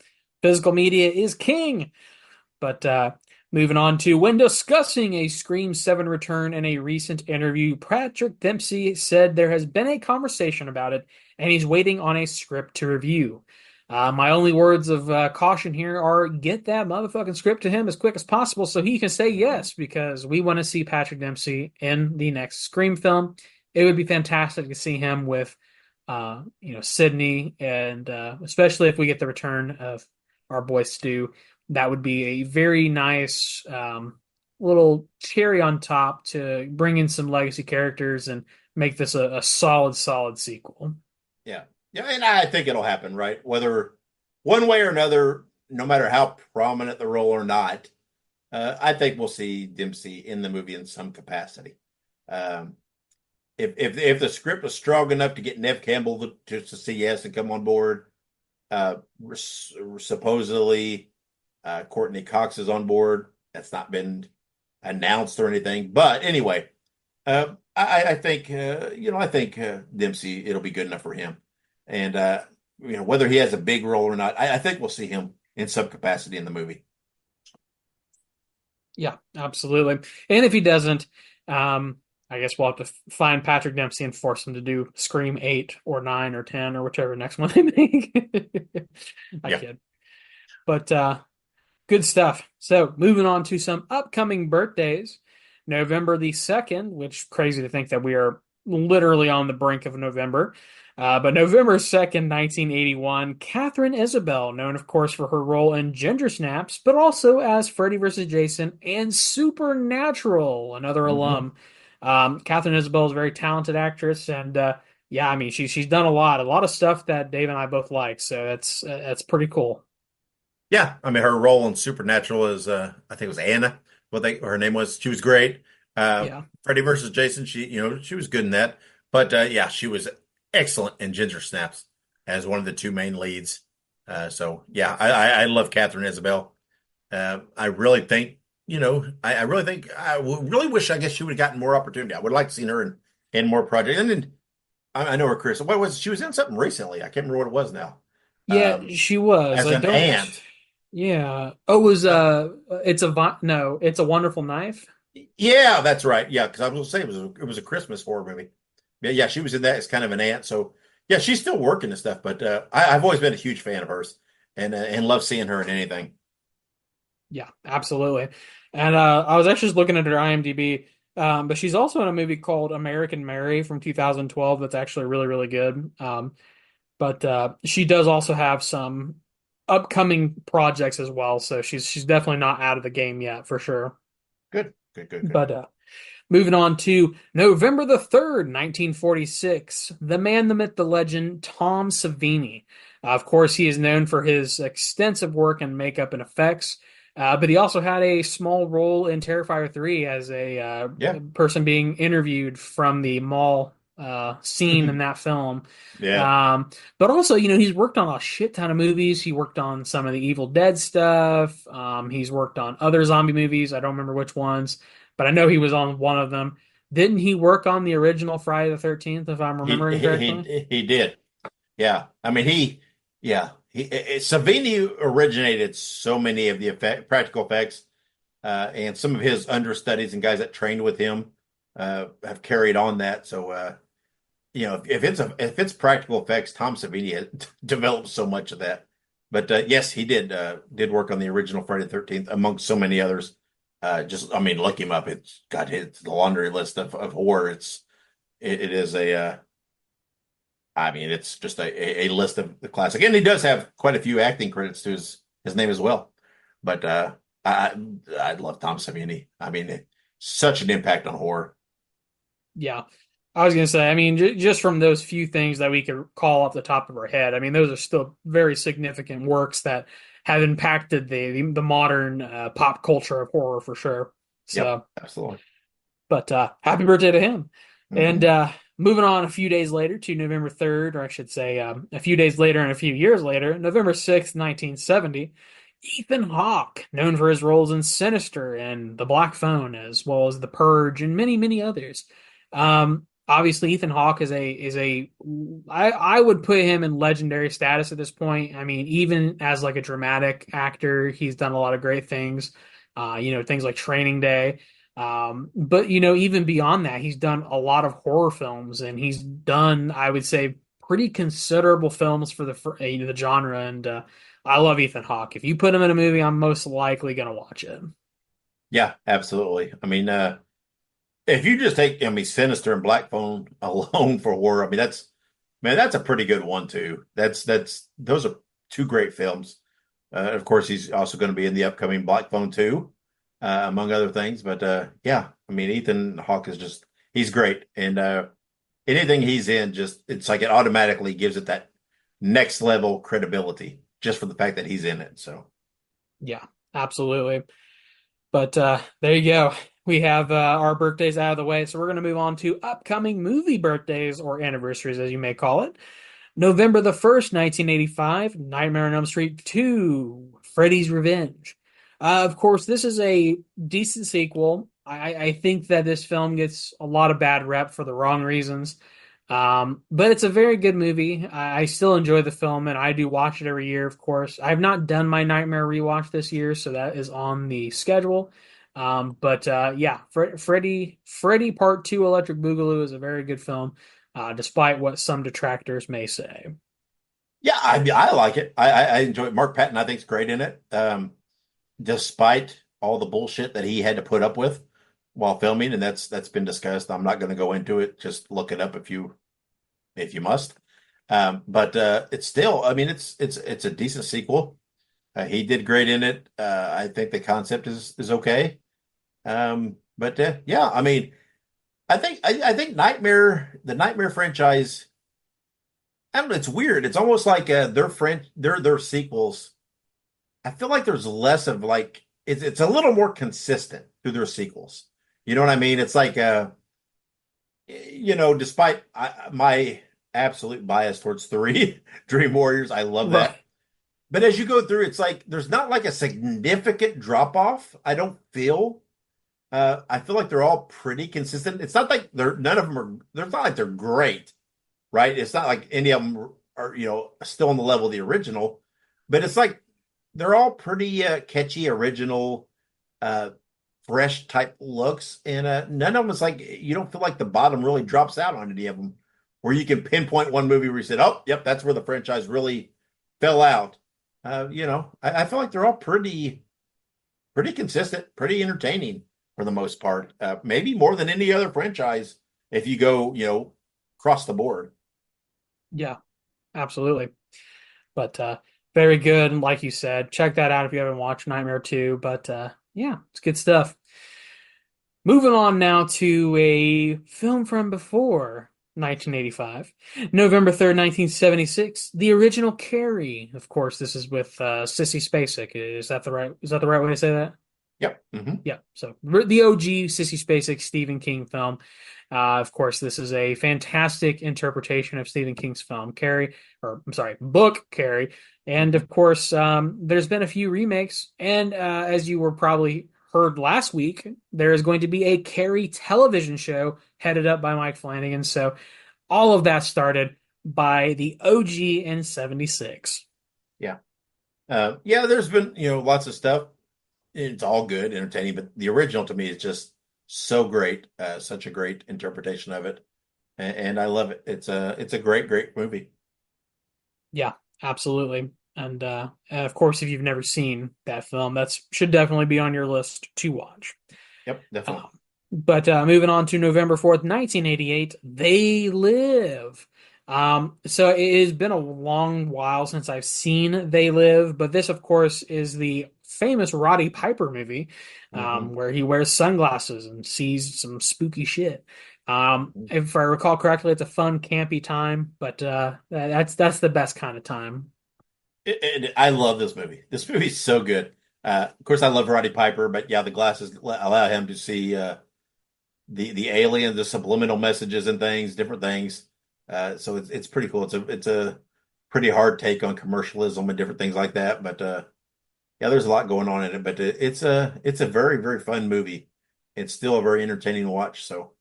Physical media is king. But moving on to when discussing a Scream 7 return in a recent interview, Patrick Dempsey said there has been a conversation about it, and he's waiting on a script to review. My only words of caution here are get that motherfucking script to him as quick as possible so he can say yes, because we want to see Patrick Dempsey in the next Scream film. It would be fantastic to see him with, Sydney, and especially if we get the return of our boy Stu. That would be a very nice little cherry on top to bring in some legacy characters and make this a solid sequel. Yeah. Yeah, and I think it'll happen, right? Whether one way or another, no matter how prominent the role or not, I think we'll see Dempsey in the movie in some capacity. If the script was strong enough to get Nev Campbell to say yes and come on board, supposedly Courtney Cox is on board. That's not been announced or anything, but anyway, I think Dempsey, it'll be good enough for him. And whether he has a big role or not, I think we'll see him in some capacity in the movie. Yeah, absolutely. And if he doesn't, I guess we'll have to find Patrick Dempsey and force him to do Scream 8 or 9 or 10 or whichever next one they make. I kid. But good stuff. So moving on to some upcoming birthdays. November the 2nd, which crazy to think that we are literally on the brink of November. But November 2nd, 1981, Catherine Isabel, known of course for her role in Ginger Snaps, but also as Freddy vs. Jason and Supernatural, another Hmm. alum. Catherine Isabel is a very talented actress, and yeah, I mean she's done a lot of stuff that Dave and I both like, so that's pretty cool. Yeah, I mean her role in Supernatural is I think it was Anna, her name was. She was great. Yeah. Freddy versus Jason, she was good in that. But yeah, she was excellent in Ginger Snaps as one of the two main leads. So yeah, I love Catherine Isabel. I really think, I really think really wish I guess she would have gotten more opportunity. I would like to see her in more projects. And then I know her career. So what was she was in something recently? I can't remember what it was now. Yeah, Um, she was. as I an don't. aunt. Yeah. Oh, it was Uh, no, it's a Wonderful Knife. Yeah, that's right. Yeah, because I was gonna say it was a Christmas horror movie. Yeah, she was in that as kind of an aunt. So yeah, she's still working and stuff. But I've always been a huge fan of hers and love seeing her in anything. Yeah, absolutely. And I was actually just looking at her IMDb, but she's also in a movie called American Mary from 2012 that's actually really, really good. But she does also have some upcoming projects as well, so she's definitely not out of the game yet for sure. Good, good, good, good. But moving on to November the 3rd, 1946, the man, the myth, the legend, Tom Savini. Of course, he is known for his extensive work in makeup and effects, but he also had a small role in Terrifier 3 as a Yeah, person being interviewed from the mall scene in that film. yeah. But also, he's worked on a shit ton of movies. He worked on some of the Evil Dead stuff. He's worked on other zombie movies. I don't remember which ones, but I know he was on one of them. Didn't he work on the original Friday the 13th, if I'm He remembering he correctly? he did. Yeah, I mean Savini originated so many of the practical effects, and some of his understudies and guys that trained with him have carried on that. So if it's practical effects, Tom Savini has developed so much of that. But yes, he did work on the original Friday the 13th amongst so many others. Just I mean, look him up. It's the laundry list of horror. It is I mean, it's just a list of the classic, and he does have quite a few acting credits to his name as well. But I I love Tom Savini. I mean, such an impact on horror. Yeah. I was going to say, I mean, just from those few things that we could call off the top of our head, I mean, those are still very significant works that have impacted the modern pop culture of horror for sure. Yep, So, absolutely. but happy birthday to him. And Hmm. moving on a few days later to November 3rd, or I should say a few days later and a few years later, November 6th, 1970, Ethan Hawke, known for his roles in Sinister and The Black Phone, as well as The Purge and many, many others. Obviously, Ethan Hawke I would put him in legendary status at this point. I mean, even as like a dramatic actor, he's done a lot of great things. Things like Training Day. But even beyond that, he's done a lot of horror films, and he's done, I would say, pretty considerable films for the genre. And I love Ethan Hawke. If you put him in a movie, I'm most likely gonna watch it. Yeah, absolutely. I mean, if you just take, I mean, Sinister and Black Phone alone for horror, I mean, that's a pretty good one too. Those are two great films. Of course, he's also going to be in the upcoming Black Phone 2, among other things. But yeah, I mean, Ethan Hawke he's great. And anything he's in, just it's like it automatically gives it that next level credibility just for the fact that he's in it. So, Yeah, absolutely. But there you go. We have our birthdays out of the way, so we're going to move on to upcoming movie birthdays or anniversaries, as you may call it. November the 1st, 1985, Nightmare on Elm Street 2, Freddy's Revenge. Of course, this is a decent sequel. I think that this film gets a lot of bad rep for the wrong reasons. But it's a very good movie. I still enjoy the film, and I do watch it every year, of course. I have not done my Nightmare rewatch this year, so that is on the schedule. But yeah, Freddy Part 2 Electric Boogaloo is a very good film, despite what some detractors may say. yeah, I like it. I enjoy it. Mark Patton, I think, is great in it. Despite all the bullshit that he had to put up with. while filming, and that's been discussed. I'm not going to go into it. Just look it up if you must. But it's still, I mean, it's a decent sequel. He did great in it. I think the concept is okay. But yeah, I mean, I think the Nightmare franchise. I don't know. It's weird. It's almost like their sequels. I feel like there's less of like it's a little more consistent through their sequels. You know what I mean? It's like despite my absolute bias towards three Dream Warriors, I love Right. that. But as you go through, it's like there's not like a significant drop off. I don't feel. I feel like they're all pretty consistent. It's not like they're none of them are. They're not like they're great, right? It's not like any of them are still on the level of the original, but it's like they're all pretty catchy, original, uh, fresh type looks, and none of them is like you don't feel like the bottom really drops out on any of them, where you can pinpoint one movie where you said, "Oh, yep, that's where the franchise really fell out." I feel like they're all pretty consistent, pretty entertaining for the most part. Maybe more than any other franchise if you go, across the board. Yeah, absolutely. But very good. And like you said, check that out if you haven't watched Nightmare 2. But yeah, it's good stuff. Moving on now to a film from before 1985. November 3rd, 1976. The original Carrie. Of course, this is with Sissy Spacek. Is that the right way to say that? Yep. Hmm. Yeah, so the OG Sissy Spacek Stephen King film. Of course, this is a fantastic interpretation of Stephen King's film Carrie, or I'm sorry, book Carrie. And of course, there's been a few remakes. And as you were probably heard last week, there is going to be a Carrie television show headed up by Mike Flanagan. So all of that started by the OG in '76. Yeah. Yeah, there's been, lots of stuff. It's all good, entertaining, but the original to me is just so great. Such a great interpretation of it. And I love it. It's a great, great movie. Yeah, absolutely. And of course, if you've never seen that film, that should definitely be on your list to watch. Yep, definitely. But moving on to November 4th, 1988, They Live. So it has been a long while since I've seen They Live, but this, of course, is the famous Roddy Piper movie, Hmm. where he wears sunglasses and sees some spooky shit. If I recall correctly, it's a fun, campy time, but that's the best kind of time. I love this movie. This movie's so good. Of course, I love Roddy Piper, but yeah, the glasses allow him to see the alien, the subliminal messages and things, different things. So it's pretty cool. It's a pretty hard take on commercialism and different things like that. But yeah, there's a lot going on in it. But it's a very very fun movie. It's still a very entertaining watch. So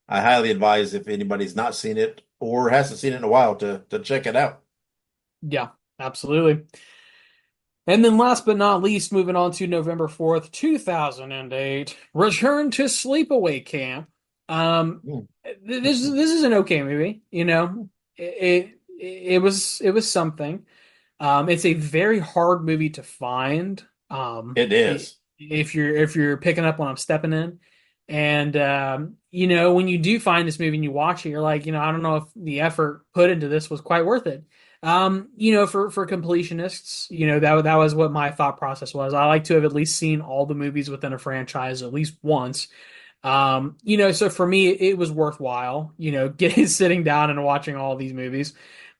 I highly advise if anybody's not seen it or hasn't seen it in a while to check it out. Yeah, absolutely. And then last but not least, moving on to November 4th, 2008, Return to Sleepaway Camp. Um, Mm. this is an okay movie, it was something. It's a very hard movie to find. It is. If you're picking up when I'm stepping in. And when you do find this movie and you watch it, you're like, I don't know if the effort put into this was quite worth it. For completionists, that was what my thought process was. I like to have at least seen all the movies within a franchise at least once. So for me, it was worthwhile, getting sitting down and watching all these movies.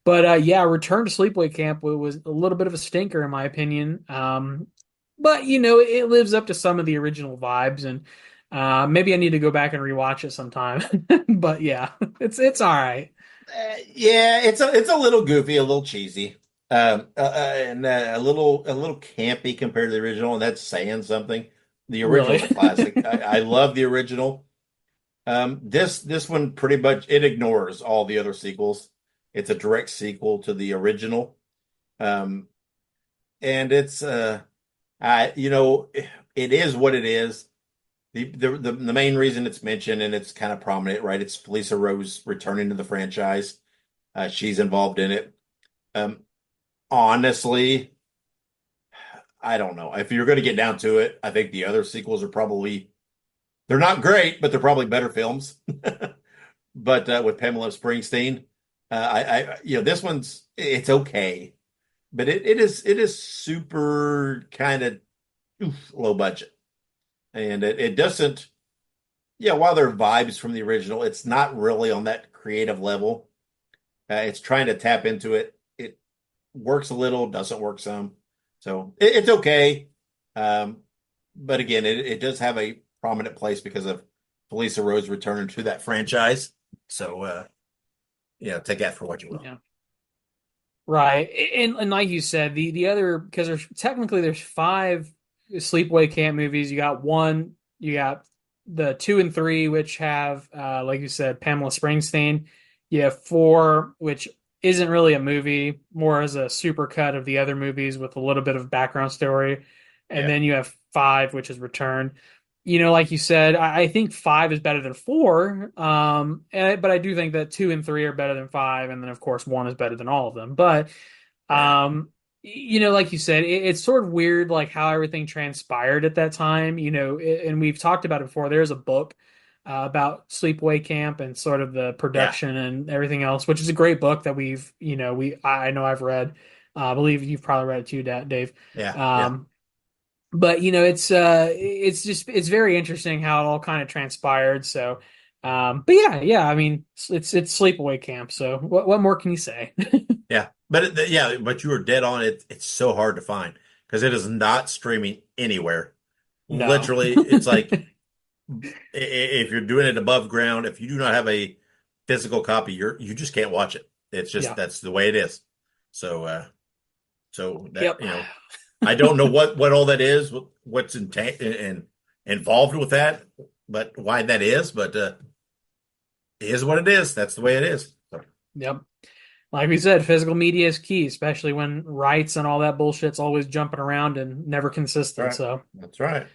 But yeah, Return to Sleepaway Camp was a little bit of a stinker in my opinion. But it lives up to some of the original vibes, and maybe I need to go back and rewatch it sometime. But yeah, it's all right. Yeah, it's a little goofy, a little cheesy, and a little campy compared to the original, and that's saying something. The Really. original's a classic. I love the original. This one pretty much it ignores all the other sequels. It's a direct sequel to the original, um, and it is what it is. The main reason it's mentioned and it's kind of prominent, right? It's Felissa Rose returning to the franchise. She's involved in it. Um, Honestly, I don't know. If you're going to get down to it, I think the other sequels are probably They're not great, but they're probably better films. But with Pamela Springsteen, this one's it's okay, but it is super kind of low budget, and it doesn't. Yeah, while there are vibes from the original, it's not really on that creative level. It's trying to tap into it. It works a little, doesn't work some. So it's okay. Um, but again, it does have a prominent place because of Felissa Rose returning to that franchise. So, take that for what you will. Yeah. Right. And like you said, the other, because there's five sleepaway camp movies. You got the two and three, which have, like you said, Pamela Springsteen. You have four, which isn't really a movie, more as a super cut of the other movies with a little bit of background story. And Yeah. then you have five, which is Return. Like you said, I think five is better than four. But I do think that two and three are better than five, and then of course one is better than all of them. But Yeah. like you said, it's sort of weird, like how everything transpired at that time. And we've talked about it before. There's a book about sleepaway camp and sort of the Yeah. production and everything else, which is a great book that I know I've read. I believe you've probably read it too, Dave. Yeah. Yeah. Um, but it's very interesting how it all kind of transpired. So, but yeah, I mean, it's sleepaway camp. So what more can you say? Yeah. But you were dead on it. It's so hard to find because it is not streaming anywhere. No. Literally, it's like if you're doing it above ground, if you do not have a physical copy, you just can't watch it. It's just Yeah. that's the way it is. So so that Yep. I don't know what all that is, what's involved with that, but why that is, but it is what it is. That's the way it is. So, Yep. Like we said, physical media is key, especially when rights and all that bullshit's always jumping around and never consistent. right. So. That's right.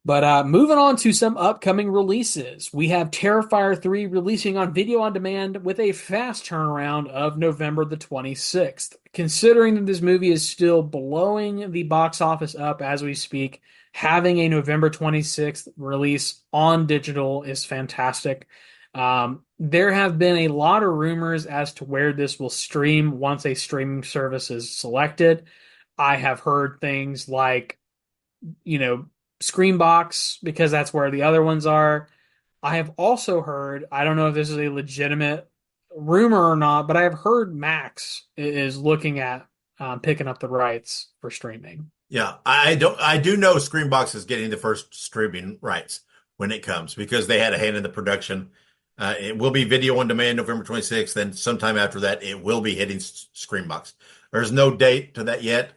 But moving on to some upcoming releases, we have Terrifier 3 releasing on video on demand with a fast turnaround of November the 26th. Considering that this movie is still blowing the box office up as we speak, having a November 26th release on digital is fantastic. There have been a lot of rumors as to where this will stream once a streaming service is selected. I have heard things like, Screambox, because that's where the other ones are. I have also heard, I don't know if this is a legitimate rumor or not, but I have heard Max is looking at picking up the rights for streaming. Yeah, I do know Screambox is getting the first streaming rights when it comes because they had a hand in the production. It will be video on demand November 26th. Then sometime after that, it will be hitting Screambox. There's no date to that yet.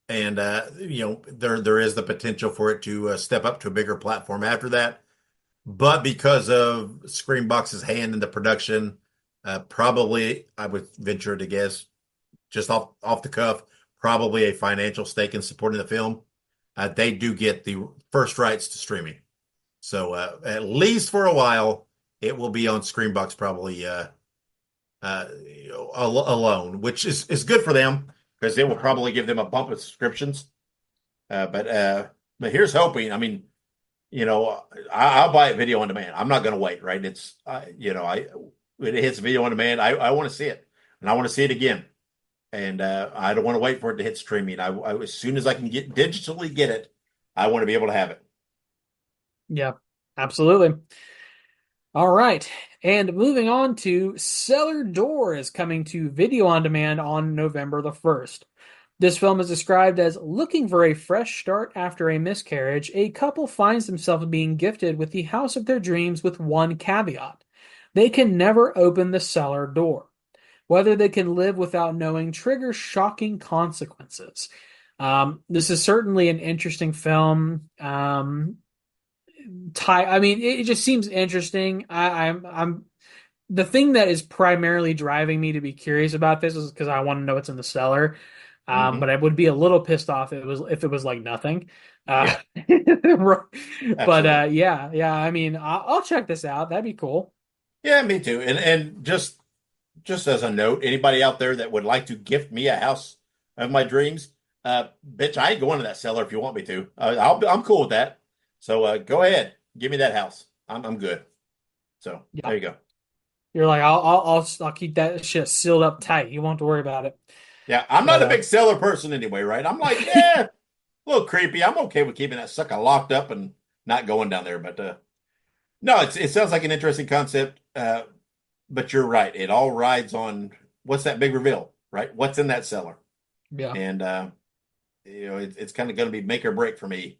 And there is the potential for it to step up to a bigger platform after that. But because of Screambox's hand in the production, probably I would venture to guess, just off the cuff, probably a financial stake in supporting the film. They do get the first rights to streaming, so at least for a while, it will be on Screambox probably alone, which is good for them because it will probably give them a bump of subscriptions. But here's hoping. I mean, I'll buy it video on demand. I'm not going to wait. Right? When it hits video on demand, I want to see it, and I want to see it again. And I don't want to wait for it to hit streaming. As soon as I can digitally get it, I want to be able to have it. Yeah, absolutely. All right. And moving on to Cellar Door is coming to video on demand on November the 1st. This film is described as looking for a fresh start after a miscarriage. A couple finds themselves being gifted with the house of their dreams with one caveat. They can never open the cellar door. Whether they can live without knowing triggers shocking consequences. This is certainly an interesting film. It just seems interesting. I'm the thing that is primarily driving me to be curious about this is because I want to know what's in the cellar. But I would be a little pissed off if it was like nothing. Yeah. But yeah. I mean, I'll check this out. That'd be cool. Yeah, me too. And just as a note, anybody out there that would like to gift me a house of my dreams, bitch, I ain't going to that cellar if you want me to. I'm cool with that. So go ahead. Give me that house. I'm good. So Yeah. there you go. You're like, I'll keep that shit sealed up tight. You won't have to worry about it. Yeah, I'm not But a big seller person anyway, right? I'm like, yeah, a little creepy. I'm okay with keeping that sucker locked up and not going down there. But no, it sounds like an interesting concept. But you're right. It all rides on what's that big reveal, right? What's in that cellar? yeah, And it's kind of going to be make or break for me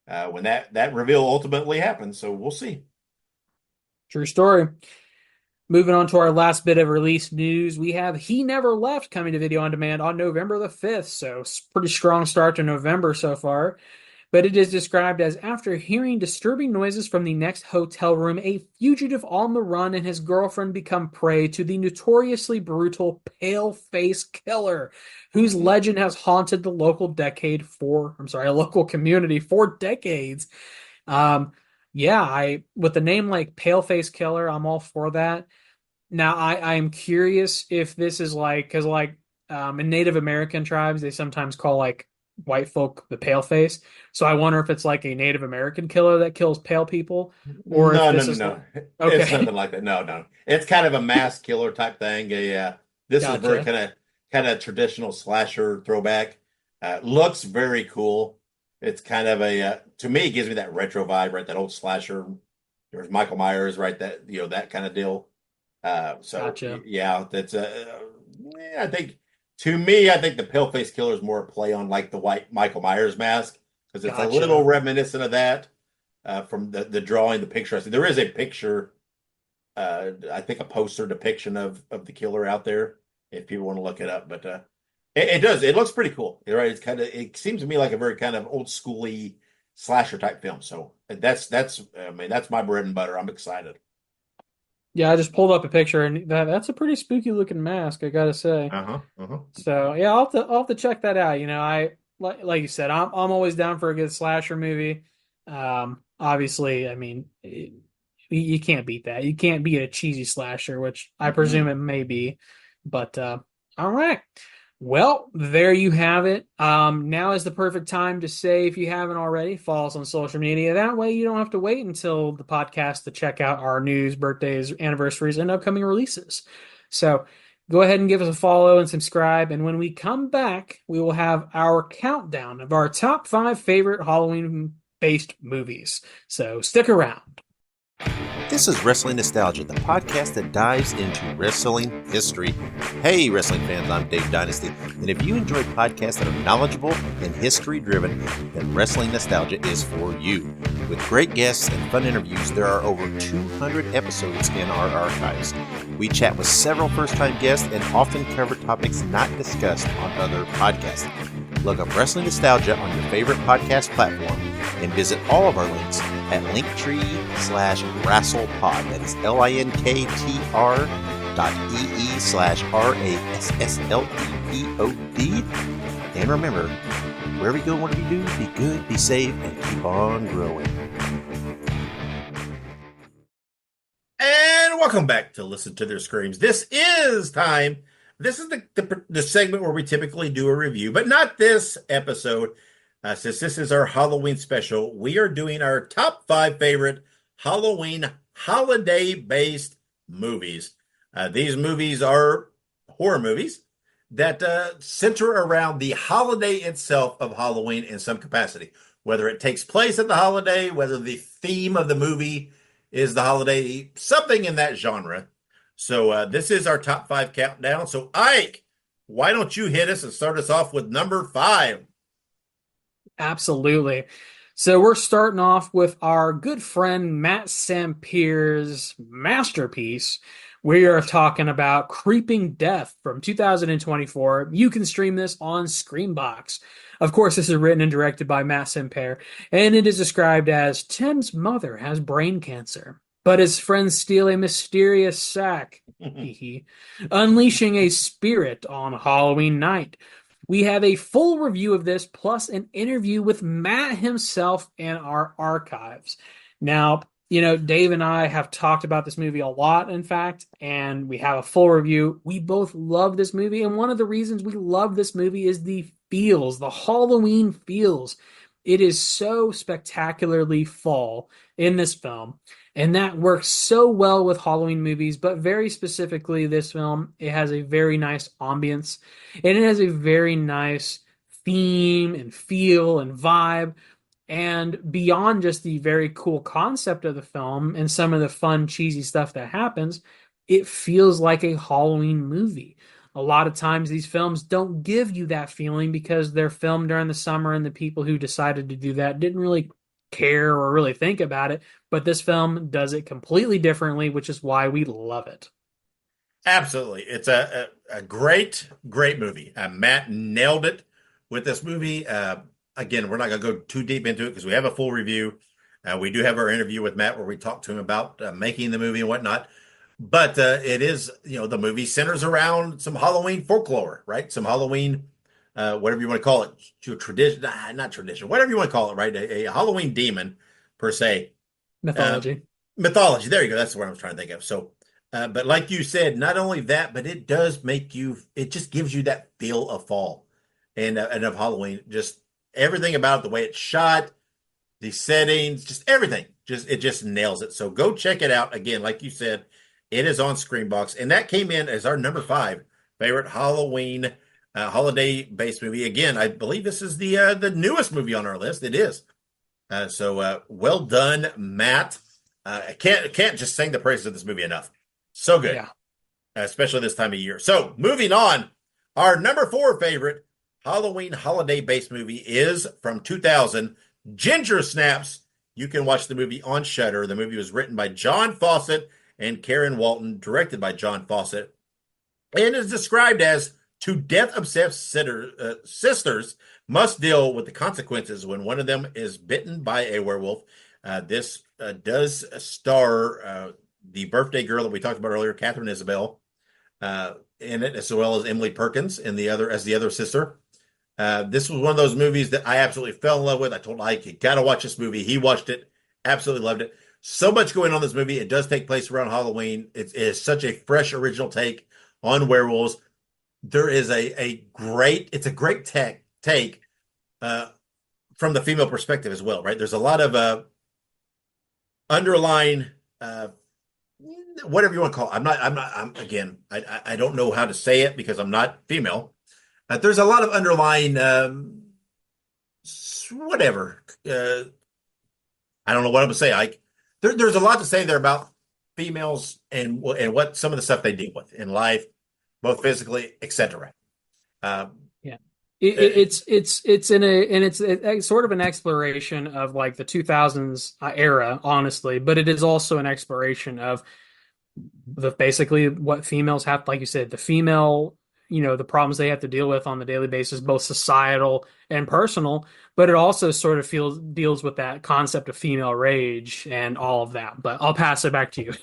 when that reveal ultimately happens. So we'll see. true story. Moving on to our last bit of release news, we have He Never Left coming to video on demand on November the 5th. So, pretty strong start to November so far. But it is described as after hearing disturbing noises from the next hotel room, a fugitive on the run and his girlfriend become prey to the notoriously brutal pale-face killer, whose legend has haunted the local community for decades. Um, yeah, with a name like Paleface Killer, I'm all for that. Now, I am curious if this is like, because in Native American tribes, they sometimes call like white folk the pale face. So I wonder if it's like a Native American killer that kills pale people, or if No, no, this no, is no. It's okay. nothing like that. No, no. It's kind of a mass killer type thing. Yeah. This is very Gotcha. kind of traditional slasher throwback. Looks very cool. It's kind of to me, it gives me that retro vibe, right? That old slasher. There's Michael Myers, right? That kind of deal. Gotcha. Yeah, that's I think to me, I think the Paleface Killer is more a play on like the white Michael Myers mask because it's a little Gotcha. reminiscent of that from the drawing, the picture. I see there is a picture, I think a poster depiction of the killer out there if people want to look it up. But it does. It looks pretty cool. You're right. It seems to me like a very kind of old schooly slasher type film. So that's I mean that's my bread and butter. I'm excited. Yeah, I just pulled up a picture, and that's a pretty spooky looking mask, I gotta say. Uh-huh. Uh-huh. So yeah, I'll have to check that out. I like you said, I'm always down for a good slasher movie. Obviously, I mean, you can't beat that. You can't beat a cheesy slasher, which I presume Mm-mm. it may be. But all right. Well, there you have it. Now is the perfect time to say, if you haven't already, follow us on social media. That way you don't have to wait until the podcast to check out our news, birthdays, anniversaries, and upcoming releases. So go ahead and give us a follow and subscribe. And when we come back, we will have our countdown of our top 5 favorite Halloween-based movies. So stick around. This is Wrestling Nostalgia, the podcast that dives into wrestling history. Hey, wrestling fans, I'm Dave Dynasty, and if you enjoy podcasts that are knowledgeable and history-driven, then Wrestling Nostalgia is for you. With great guests and fun interviews, there are over 200 episodes in our archives. We chat with several first-time guests and often cover topics not discussed on other podcasts. Look up Wrestling Nostalgia on your favorite podcast platform and visit all of our links at linktr.ee/wrestlepod. That is linktr.ee/RASSLEPOD. And remember, wherever you go, whatever you do, be good, be safe, and keep on growing. And welcome back to Listen to Their Screams. This is time. This is the segment where we typically do a review, but not this episode. Since this is our Halloween special, we are doing our top 5 favorite Halloween holiday-based movies. These movies are horror movies that center around the holiday itself of Halloween in some capacity. Whether it takes place at the holiday, whether the theme of the movie is the holiday, something in that genre. So this is our top 5 countdown. So Ike, why don't you hit us and start us off with number 5? Absolutely. So we're starting off with our good friend Matt Sampier's masterpiece. We are talking about Creeping Death from 2024. You can stream this on Screambox. Of course, this is written and directed by Matt Sampier, and it is described as Tim's mother has brain cancer, but his friends steal a mysterious sack, unleashing a spirit on Halloween night. We have a full review of this, plus an interview with Matt himself in our archives. Now, Dave and I have talked about this movie a lot, in fact, and we have a full review. We both love this movie, and one of the reasons we love this movie is the feels, the Halloween feels. it is so spectacularly fall in this film. And that works so well with Halloween movies, but very specifically this film, it has a very nice ambience and it has a very nice theme and feel and vibe. And beyond just the very cool concept of the film and some of the fun, cheesy stuff that happens, it feels like a Halloween movie. A lot of times, these films don't give you that feeling because they're filmed during the summer, and the people who decided to do that didn't really care or really think about it. But this film does it completely differently, which is why we love it. Absolutely. It's a great, great movie. Matt nailed it with this movie. Again, we're not going to go too deep into it because we have a full review. We do have our interview with Matt where we talk to him about making the movie and whatnot. But it is, the movie centers around some Halloween folklore, right? Some Halloween, whatever you want to call it, tradition, not tradition, whatever you want to call it, right? A Halloween demon per se. Mythology. Mythology. There you go. That's the word I was trying to think of. So, but like you said, not only that, but it does it just gives you that feel of fall and of Halloween. Just everything about it, the way it's shot, the settings, just everything. It just nails it. So go check it out. Again, like you said, it is on Screenbox, and that came in as our number 5 favorite Halloween holiday-based movie. Again, I believe this is the newest movie on our list. It is. So well done, Matt. I can't just sing the praises of this movie enough. So good, Yeah. Especially this time of year. So moving on, our number 4 favorite Halloween holiday-based movie is from 2000, Ginger Snaps. You can watch the movie on Shudder. The movie was written by John Fawcett and Karen Walton, directed by John Fawcett, and is described as two death-obsessed sisters must deal with the consequences when one of them is bitten by a werewolf. This does star the birthday girl that we talked about earlier, Catherine Isabel, in it, as well as Emily Perkins in the other sister. This was one of those movies that I absolutely fell in love with. I told Ike, you got to watch this movie. He watched it, absolutely loved it. So much going on in this movie. It does take place around Halloween. It is such a fresh, original take on werewolves. There is a great take from the female perspective as well, right? There's a lot of underlying whatever you want to call it. I don't know how to say it because I'm not female. There's a lot of underlying whatever. I don't know what I'm gonna say. There's a lot to say there about females and what some of the stuff they deal with in life, both physically, etc. Yeah. It's sort of an exploration of like the 2000s era, honestly, but it is also an exploration of basically what females have, like you said, the female, the problems they have to deal with on the daily basis, both societal and personal, but it also sort of deals with that concept of female rage and all of that. But I'll pass it back to you.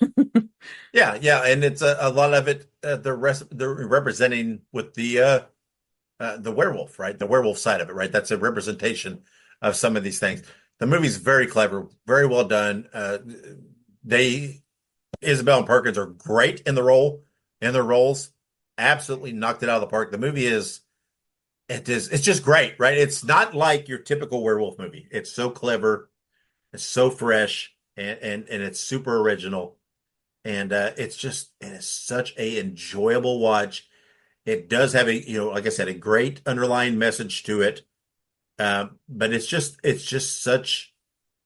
Yeah, and it's a lot of it. They're representing with the werewolf, right? The werewolf side of it, right? That's a representation of some of these things. The movie's very clever, very well done. Isabel and Perkins are great in their roles. Absolutely knocked it out of the park. The movie it's just great, right? It's not like your typical werewolf movie. It's so clever, it's so fresh, and it's super original. And it is such a enjoyable watch. It does have like I said, a great underlying message to it. But it's just such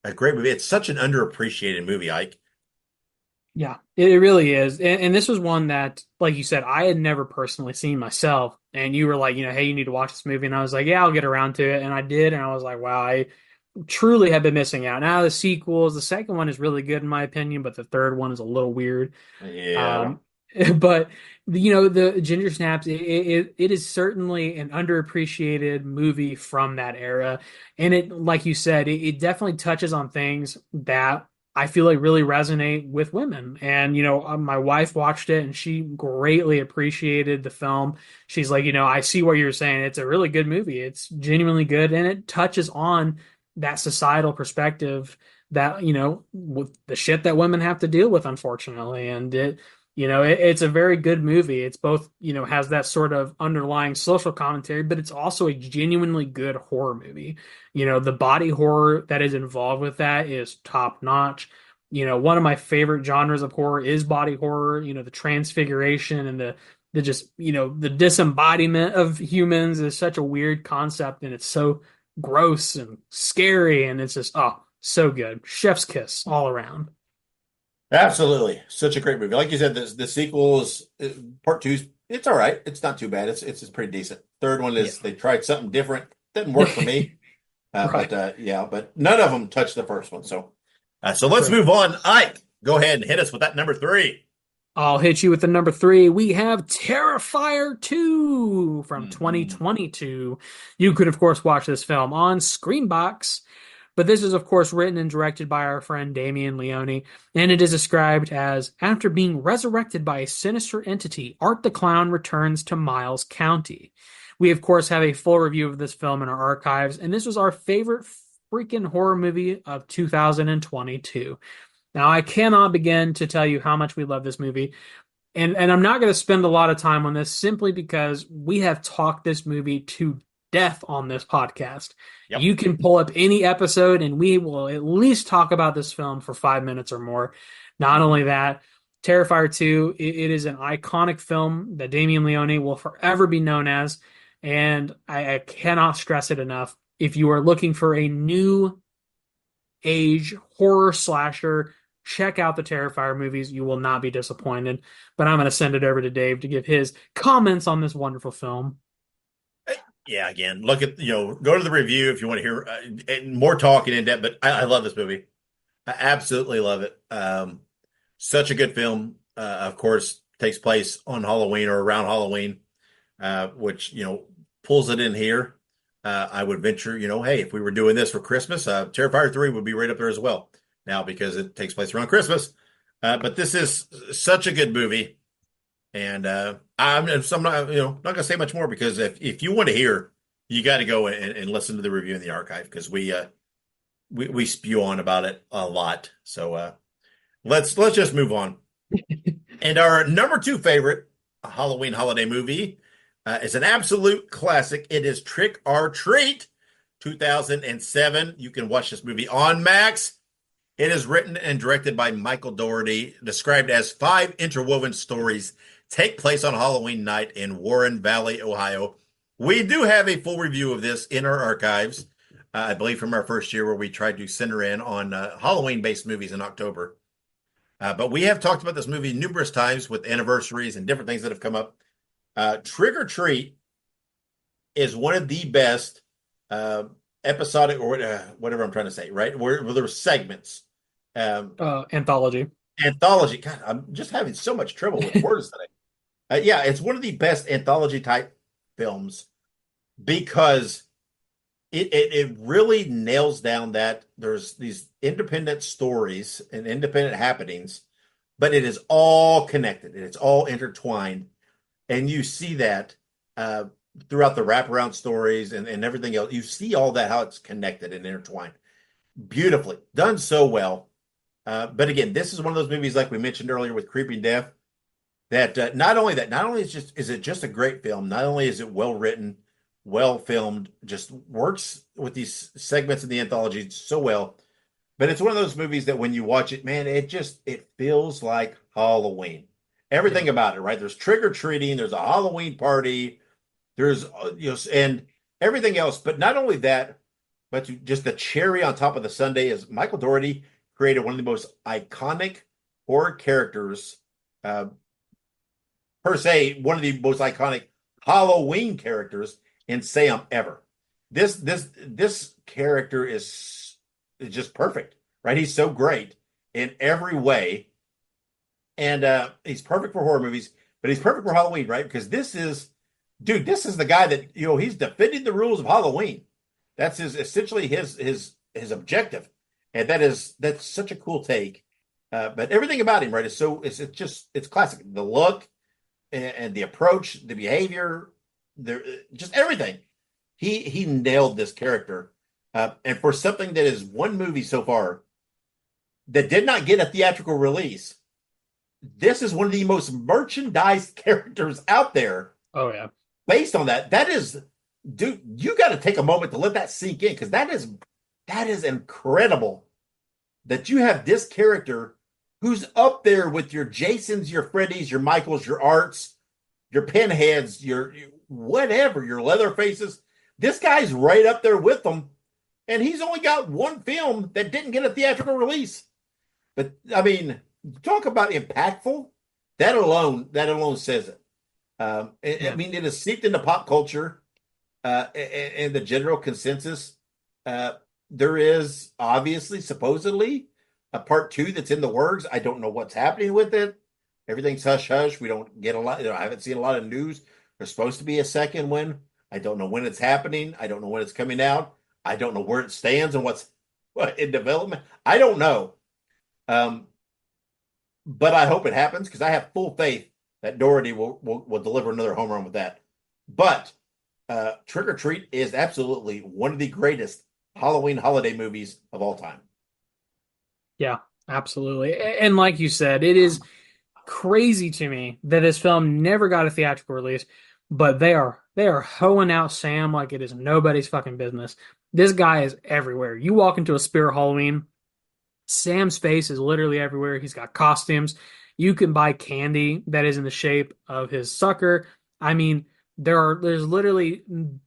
a great movie. It's such an underappreciated movie, Ike. Yeah, it really is. And this was one that, like you said, I had never personally seen myself. And you were like, hey, you need to watch this movie. And I was like, yeah, I'll get around to it. And I did. And I was like, wow, I truly have been missing out. Now the sequels, the second one is really good in my opinion, but the third one is a little weird. Yeah. But the Ginger Snaps, it is certainly an underappreciated movie from that era. And it, like you said, it definitely touches on things that I feel like really resonate with women. And, my wife watched it and she greatly appreciated the film. She's like, I see what you're saying. It's a really good movie. It's genuinely good. And it touches on that societal perspective that, with the shit that women have to deal with, unfortunately. And It's a very good movie. It's both, has that sort of underlying social commentary, but it's also a genuinely good horror movie. The body horror that is involved with that is top notch. One of my favorite genres of horror is body horror, the transfiguration and the just, the disembodiment of humans is such a weird concept, and it's so gross and scary, and it's just, oh, so good. Chef's kiss all around. Absolutely. Such a great movie. Like you said, the sequel is part two. It's all right. It's not too bad. It's pretty decent. Third one is they tried something different. Didn't work for me. Right. But none of them touched the first one. So let's move on. Ike, go ahead and hit us with that number three. I'll hit you with the number three. We have Terrifier 2 from Mhm. 2022. You could, of course, watch this film on Screenbox, but this is, of course, written and directed by our friend Damien Leone, and it is described as, after being resurrected by a sinister entity, Art the Clown returns to Miles County. We, of course, have a full review of this film in our archives, and this was our favorite freaking horror movie of 2022. Now, I cannot begin to tell you how much we love this movie. And I'm not going to spend a lot of time on this simply because we have talked this movie to death on this podcast. Yep. You can pull up any episode and we will at least talk about this film for 5 minutes or more. Not only that, Terrifier 2, it is an iconic film that Damien Leone will forever be known as. And I cannot stress it enough. If you are looking for a new age horror slasher, check out the Terrifier movies. You will not be disappointed. But I'm going to send it over to Dave to give his comments on this wonderful film. Yeah, again, look at, go to the review if you want to hear more talking in depth. But I love this movie. I absolutely love it. Such a good film. Of course, takes place on Halloween or around Halloween, which, pulls it in here. I would venture, hey, if we were doing this for Christmas, Terrifier 3 would be right up there as well. Now, because it takes place around Christmas. But this is such a good movie. And I'm not going to say much more, because if you want to hear, you got to go and listen to the review in the archive, because we spew on about it a lot. So let's just move on. And our number two favorite Halloween holiday movie is an absolute classic. It is Trick or Treat, 2007. You can watch this movie on Max. It is written and directed by Michael Dougherty, described as 5 interwoven stories take place on Halloween night in Warren Valley, Ohio. We do have a full review of this in our archives, I believe from our first year, where we tried to center in on Halloween-based movies in October. But we have talked about this movie numerous times with anniversaries and different things that have come up. Trick or Treat is one of the best episodic, or whatever I'm trying to say, right? Where there were segments. Anthology. Anthology. God, I'm just having so much trouble with words today. Yeah, it's one of the best anthology type films, because it really nails down that there's these independent stories and independent happenings, but it is all connected and it's all intertwined. And you see that throughout the wraparound stories and everything else. You see all that, how it's connected and intertwined. Beautifully done, so well. But again, this is one of those movies, like we mentioned earlier with Creeping Death, that not only is it just a great film, not only is it well written, well filmed, just works with these segments in the anthology so well, but it's one of those movies that when you watch it, man, it feels like Halloween. Everything about it, right? There's trick or treating, there's a Halloween party, there's and everything else. But not only that, but just the cherry on top of the sundae is Michael Dougherty created one of the most iconic horror characters, per se, one of the most iconic Halloween characters in Sam ever. This character is just perfect, right? He's so great in every way, and he's perfect for horror movies, but he's perfect for Halloween, right? Because this is the guy that he's defending the rules of Halloween. That's essentially his objective. And that's such a cool take. But everything about him, right, it's classic. The look and the approach, the behavior, just everything. He nailed this character. And for something that is one movie so far that did not get a theatrical release, this is one of the most merchandised characters out there. Oh yeah. Based on that, that is, dude, you got to take a moment to let that sink in, because that is incredible that you have this character who's up there with your Jasons, your Freddys, your Michaels, your Arts, your Pinheads, your whatever, your Leatherfaces. This guy's right up there with them, and he's only got one film that didn't get a theatrical release. But I mean, talk about impactful. That alone says it. I mean, it is seeped into pop culture, and the general consensus. There is obviously, supposedly, a part 2 that's in the works. I don't know what's happening with it. Everything's hush hush. We don't get a lot. I haven't seen a lot of news. There's supposed to be a second one. I don't know when it's happening. I don't know when it's coming out. I don't know where it stands and what's in development. I don't know. But I hope it happens, because I have full faith that Doherty will deliver another home run with that. But Trick or Treat is absolutely one of the greatest Halloween holiday movies of all time. Yeah, absolutely. And like you said, it is crazy to me that this film never got a theatrical release, but they are hoeing out Sam like it is nobody's fucking business. This guy is everywhere. You walk into a Spirit Halloween, Sam's face is literally everywhere. He's got costumes. You can buy candy that is in the shape of his sucker. I mean, there's literally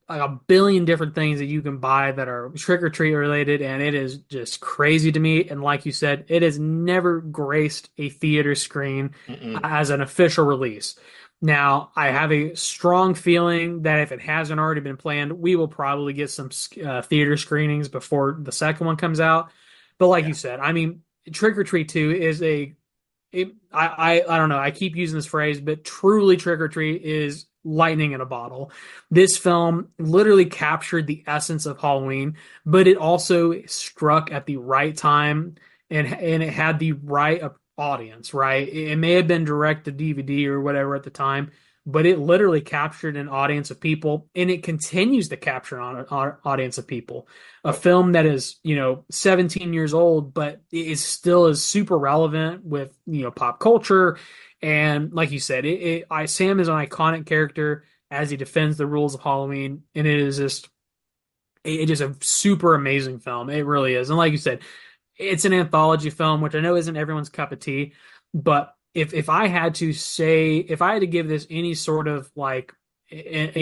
like a billion different things that you can buy that are trick or treat related, and it is just crazy to me. And like you said, it has never graced a theater screen as an official release. Now, I have a strong feeling that if it hasn't already been planned, we will probably get some theater screenings before the second one comes out. But like you said, I mean, Trick or Treat 2 is I don't know, I keep using this phrase, but truly Trick or Treat is lightning in a bottle. This film literally captured the essence of Halloween, but it also struck at the right time, and it had the right audience, right? It may have been direct to DVD or whatever at the time, but it literally captured an audience of people, and it continues to capture an audience of people. A film that is, 17 years old, but is still super relevant with, pop culture. And like you said, Sam is an iconic character as he defends the rules of Halloween, and it is a super amazing film. It really is. And like you said, it's an anthology film, which I know isn't everyone's cup of tea, but if I had to give this any sort of like, if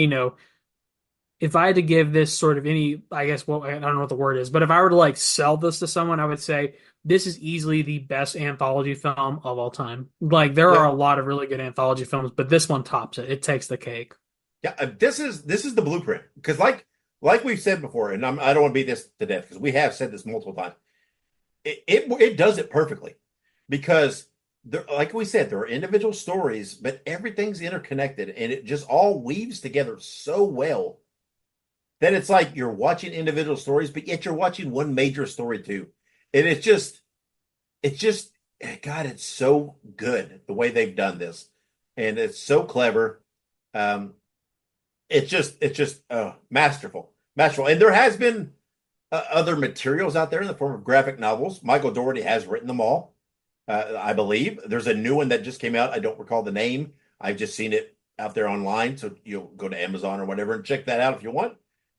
I had to give this sort of any, I guess, well, I don't know what the word is, but if I were to like sell this to someone, I would say this is easily the best anthology film of all time. Like there are a lot of really good anthology films, but this one tops it. It takes the cake. Yeah, this is the blueprint, because like we've said before, and I don't want to beat this to death because we have said this multiple times. It does it perfectly, because like we said, there are individual stories, but everything's interconnected, and it just all weaves together so well that it's like you're watching individual stories, but yet you're watching one major story too. And it's just, God, it's so good the way they've done this, and it's so clever. It's just masterful. And there has been other materials out there in the form of graphic novels. Michael Dougherty has written them all. I believe there's a new one that just came out. I don't recall the name. I've just seen it out there online. So you'll go to Amazon or whatever and check that out if you want.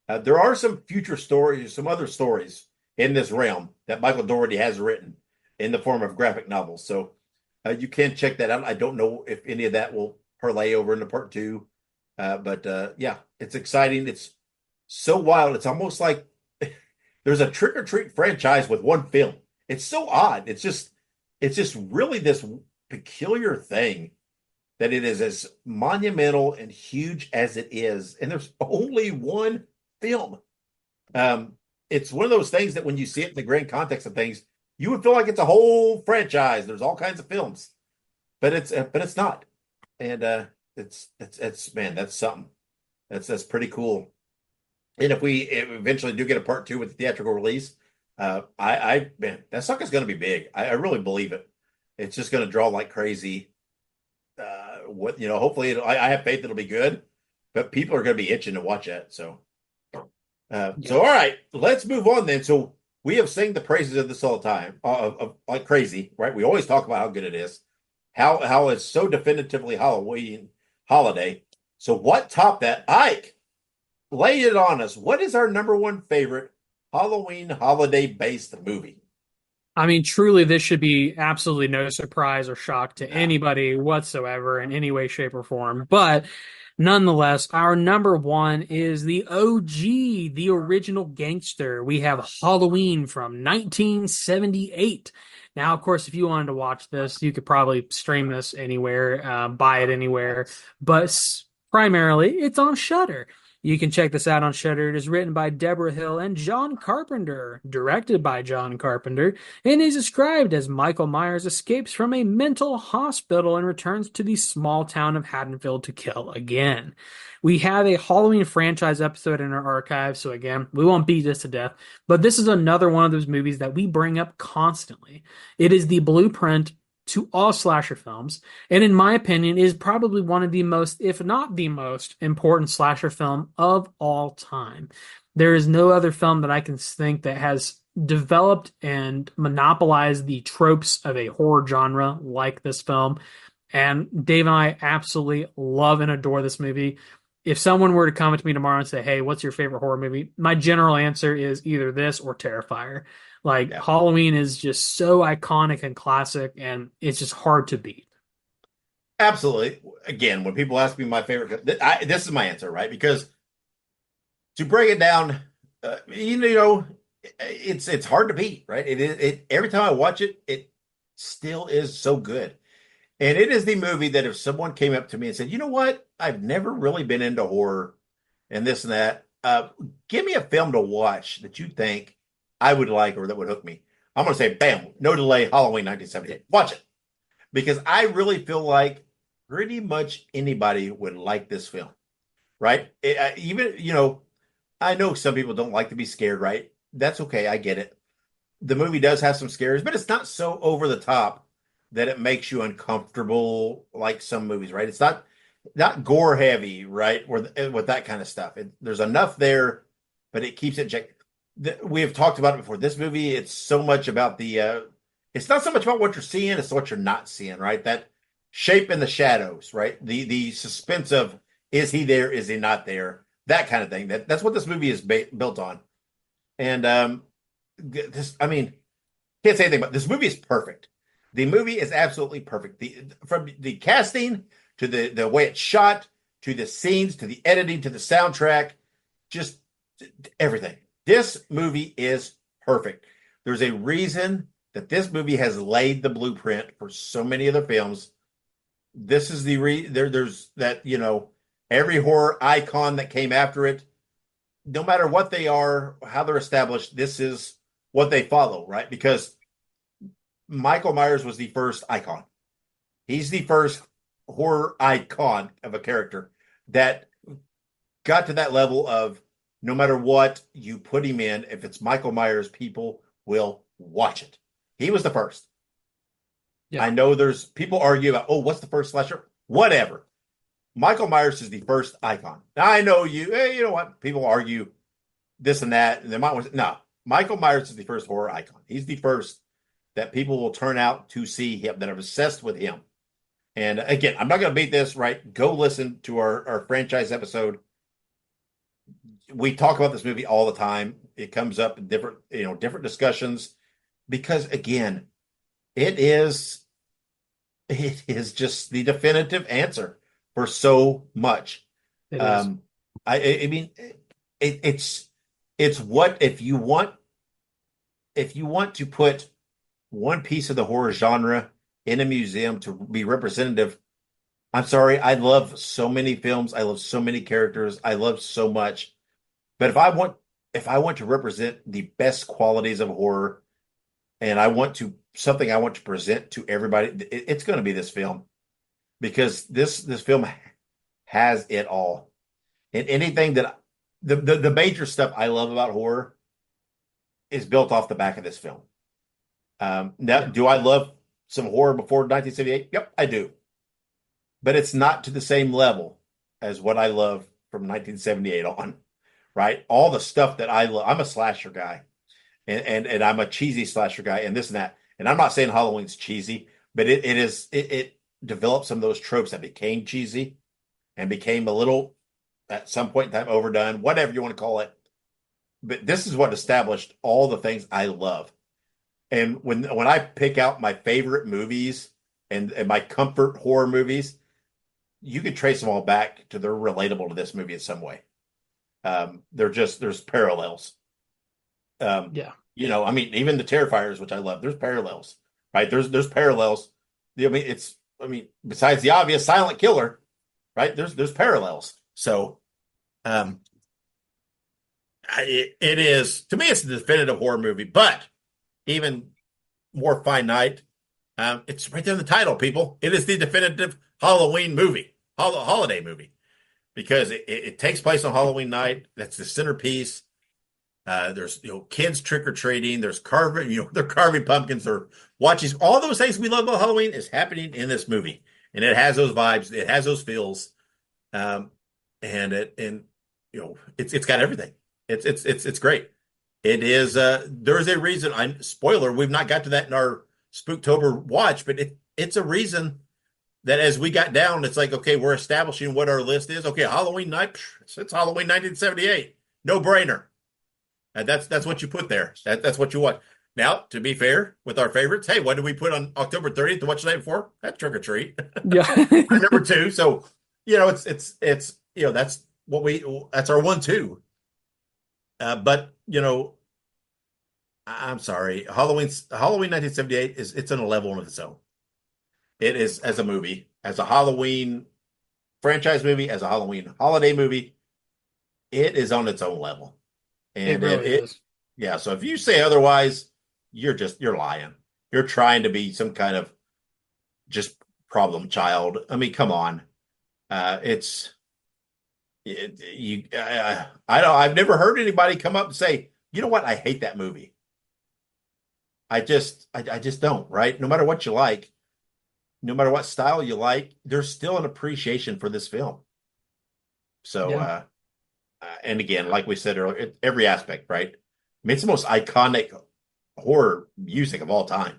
There are some future stories, some other stories in this realm that Michael Dougherty has written in the form of graphic novels. So you can check that out. I don't know if any of that will parlay over into part 2. But yeah, it's exciting. It's so wild. It's almost like there's a Trick or Treat franchise with one film. It's so odd. It's just really this peculiar thing that it is as monumental and huge as it is. And there's only one film. It's one of those things that when you see it in the grand context of things, you would feel like it's a whole franchise. There's all kinds of films, but it's not. And it's man, that's something. That's pretty cool. And if we eventually do get a part 2 with the theatrical release, man, that sucker's going to be big. I really believe it. It's just going to draw like crazy. Hopefully, I have faith it'll be good, but people are going to be itching to watch that. So all right, let's move on then. So we have sang the praises of this all the time, of like crazy, right? We always talk about how good it is. how it's so definitively Halloween holiday. So what topped that? Ike, lay it on us. What is our number one favorite Halloween holiday based movie? I mean, truly, this should be absolutely no surprise or shock to anybody whatsoever in any way, shape, or form. But nonetheless, our number one is the OG, the original gangster. We have Halloween from 1978. Now, of course, if you wanted to watch this, you could probably stream this anywhere, buy it anywhere, but primarily it's on Shudder. You can check this out on Shudder. It is written by Deborah Hill and John Carpenter, directed by John Carpenter, and is described as Michael Myers escapes from a mental hospital and returns to the small town of Haddonfield to kill again. We have a Halloween franchise episode in our archive, so again, we won't beat this to death, but this is another one of those movies that we bring up constantly. It is the blueprint to all slasher films, and in my opinion, is probably one of the most, if not the most, important slasher film of all time. There is no other film that I can think that has developed and monopolized the tropes of a horror genre like this film. And Dave and I absolutely love and adore this movie. If someone were to come to me tomorrow and say, "Hey, what's your favorite horror movie?" My general answer is either this or Terrifier. Like Yeah. Halloween is just so iconic and classic, and it's just hard to beat. Absolutely. Again, when people ask me my favorite, this is my answer, right? Because to break it down, it's hard to beat, right? It every time I watch it, it still is so good. And it is the movie that if someone came up to me and said, "You know what? I've never really been into horror and this and that. Give me a film to watch that you think I would like or that would hook me." I'm going to say, bam, no delay, Halloween 1978. Watch it. Because I really feel like pretty much anybody would like this film, right? Even, I know some people don't like to be scared, right? That's okay. I get it. The movie does have some scares, but it's not so over the top that it makes you uncomfortable like some movies, right? It's not gore heavy, right? With that kind of stuff. There's enough there, but it keeps it. We have talked about it before. This movie, it's so much about it's not so much about what you're seeing, it's what you're not seeing, right? That shape in the shadows, right? The suspense of is he there, is he not there, that kind of thing. That's what this movie is built on. And I mean, can't say anything, but this movie is perfect. The movie is absolutely perfect. From the casting to the way it's shot, to the scenes, to the editing, to the soundtrack, just everything. This movie is perfect. There's a reason that this movie has laid the blueprint for so many other films. This is there's that, every horror icon that came after it, no matter what they are, how they're established, this is what they follow, right? Because Michael Myers was the first icon. He's the first horror icon of a character that got to that level of no matter what you put him in, if it's Michael Myers, people will watch it. He was the first. Yeah. I know there's people argue about, what's the first slasher? Whatever. Michael Myers is the first icon. Now, I know you know what? People argue this and that. And they might want no, Michael Myers is the first horror icon. He's the first that people will turn out to see him, that are obsessed with him. And again, I'm not going to beat this, right? Go listen to our franchise episode. We talk about this movie all the time. It comes up in different discussions because again, it is just the definitive answer for so much. I mean, it's what if you want to put one piece of the horror genre in a museum to be representative. I'm sorry, I love so many films, I love so many characters, I love so much. But if I want to represent the best qualities of horror, and I want to present to everybody, it's going to be this film, because this film has it all. And anything that the major stuff I love about horror is built off the back of this film. Now, do I love some horror before 1978? Yep, I do. But it's not to the same level as what I love from 1978 on. Right? All the stuff that I love. I'm a slasher guy, and I'm a cheesy slasher guy, and this and that. And I'm not saying Halloween's cheesy, but it is. developed some of those tropes that became cheesy and became a little, at some point in time, overdone, whatever you want to call it. But this is what established all the things I love. And when I pick out my favorite movies and my comfort horror movies, you can trace them all back to they're relatable to this movie in some way. There's parallels. Yeah. I mean, even the Terrifiers, which I love, there's parallels, right? There's parallels. Besides the obvious silent killer, right? There's parallels. So, it is, to me, it's the definitive horror movie, but even more finite, it's right there in the title, people. It is the definitive Halloween movie, holiday movie, because it takes place on Halloween night. That's the centerpiece. There's kids trick or treating. There's carving. They're carving pumpkins. They're watching all those things we love about Halloween is happening in this movie, and it has those vibes. It has those feels, and it's got everything. It's great. It is. There is a reason. Spoiler. We've not got to that in our Spooktober watch, but it's a reason that as we got down, it's like, okay, we're establishing what our list is. Okay, Halloween night. It's Halloween 1978. No brainer. And that's what you put there. That's what you want. Now, to be fair with our favorites, hey, what did we put on October 30th to watch the night before? That's Trick or Treat. Yeah. Number 2. So, it's that's that's our 1-2. But I'm sorry, Halloween 1978 it's on a level of its own. It is, as a movie, as a Halloween franchise movie, as a Halloween holiday movie, it is on its own level. And it really is. Yeah. So if you say otherwise, you're lying. You're trying to be some kind of just problem child. I mean, come on. I've never heard anybody come up and say, you know what? I hate that movie. I just don't, right? No matter what you like, no matter what style you like, there's still an appreciation for this film. So, Yeah. And again, like we said earlier, every aspect, right? I mean, it's the most iconic horror music of all time.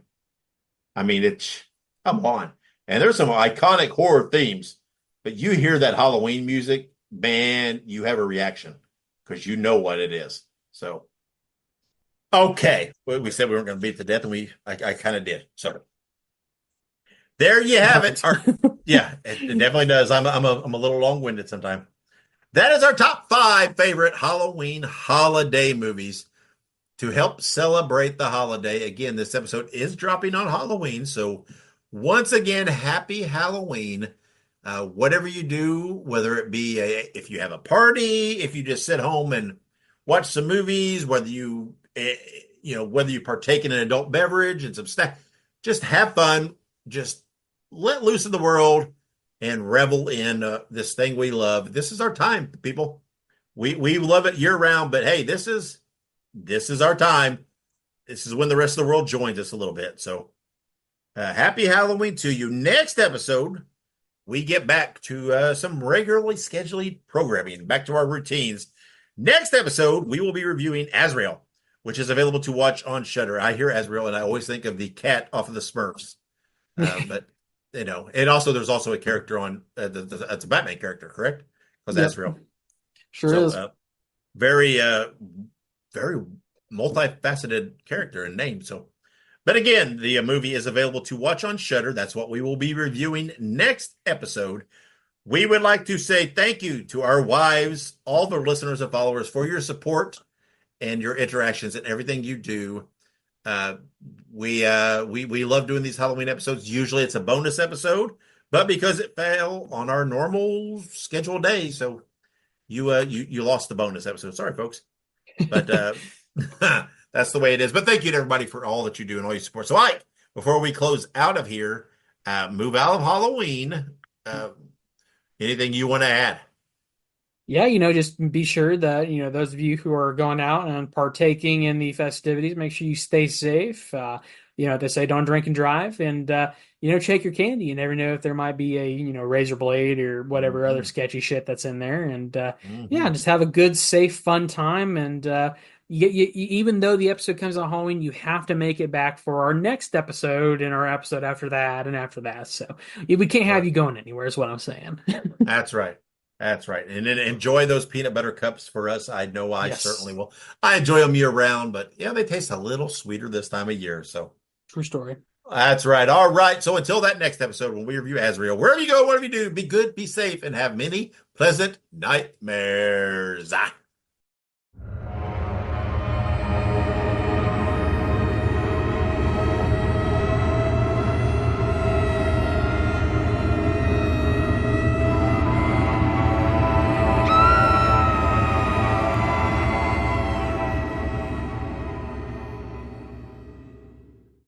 I mean, come on. And there's some iconic horror themes, but you hear that Halloween music, man, you have a reaction because you know what it is. So, okay. Well, we said we weren't going to beat to death, and I kind of did. So, there you have it. Yeah, it definitely does. I'm a little long-winded sometimes. That is our top 5 favorite Halloween holiday movies to help celebrate the holiday. Again, this episode is dropping on Halloween. So once again, happy Halloween. Whatever you do, whether it be if you have a party, if you just sit home and watch some movies, whether you partake in an adult beverage and some stuff, just have fun. Just let loose in the world and revel in this thing we love. This is our time, people. We love it year round, but hey, this is our time. This is when the rest of the world joins us a little bit. So happy Halloween to you. Next episode, we get back to some regularly scheduled programming, back to our routines. Next episode, we will be reviewing Azrael, which is available to watch on Shudder. I hear Azrael, and I always think of the cat off of the Smurfs. But and also there's also a character on that's a Batman character, correct? Because Azrael sure is very very multifaceted character and name. So, but again, the movie is available to watch on Shudder. That's what we will be reviewing next episode. We would like to say thank you to our wives, all the listeners and followers, for your support and your interactions and everything you do. We love doing these Halloween episodes. Usually it's a bonus episode, but because it fell on our normal scheduled day, so you lost the bonus episode. Sorry, folks, but that's the way it is. But thank you to everybody for all that you do and all your support. So, Ike, before we close out of here, move out of Halloween. Anything you want to add? Yeah, just be sure that, those of you who are going out and partaking in the festivities, make sure you stay safe. They say don't drink and drive, and, check your candy. You never know if there might be a, razor blade or whatever other sketchy shit that's in there. And, yeah, just have a good, safe, fun time. And even though the episode comes on Halloween, you have to make it back for our next episode and our episode after that and after that. So we can't have you going anywhere, is what I'm saying. That's right. That's right. And then enjoy those peanut butter cups for us. I know I Yes. certainly will. I enjoy them year round, but yeah, they taste a little sweeter this time of year. So True story. that's right. All right. So until that next episode, when we review Azrael, wherever you go, whatever you do, be good, be safe, and have many pleasant nightmares.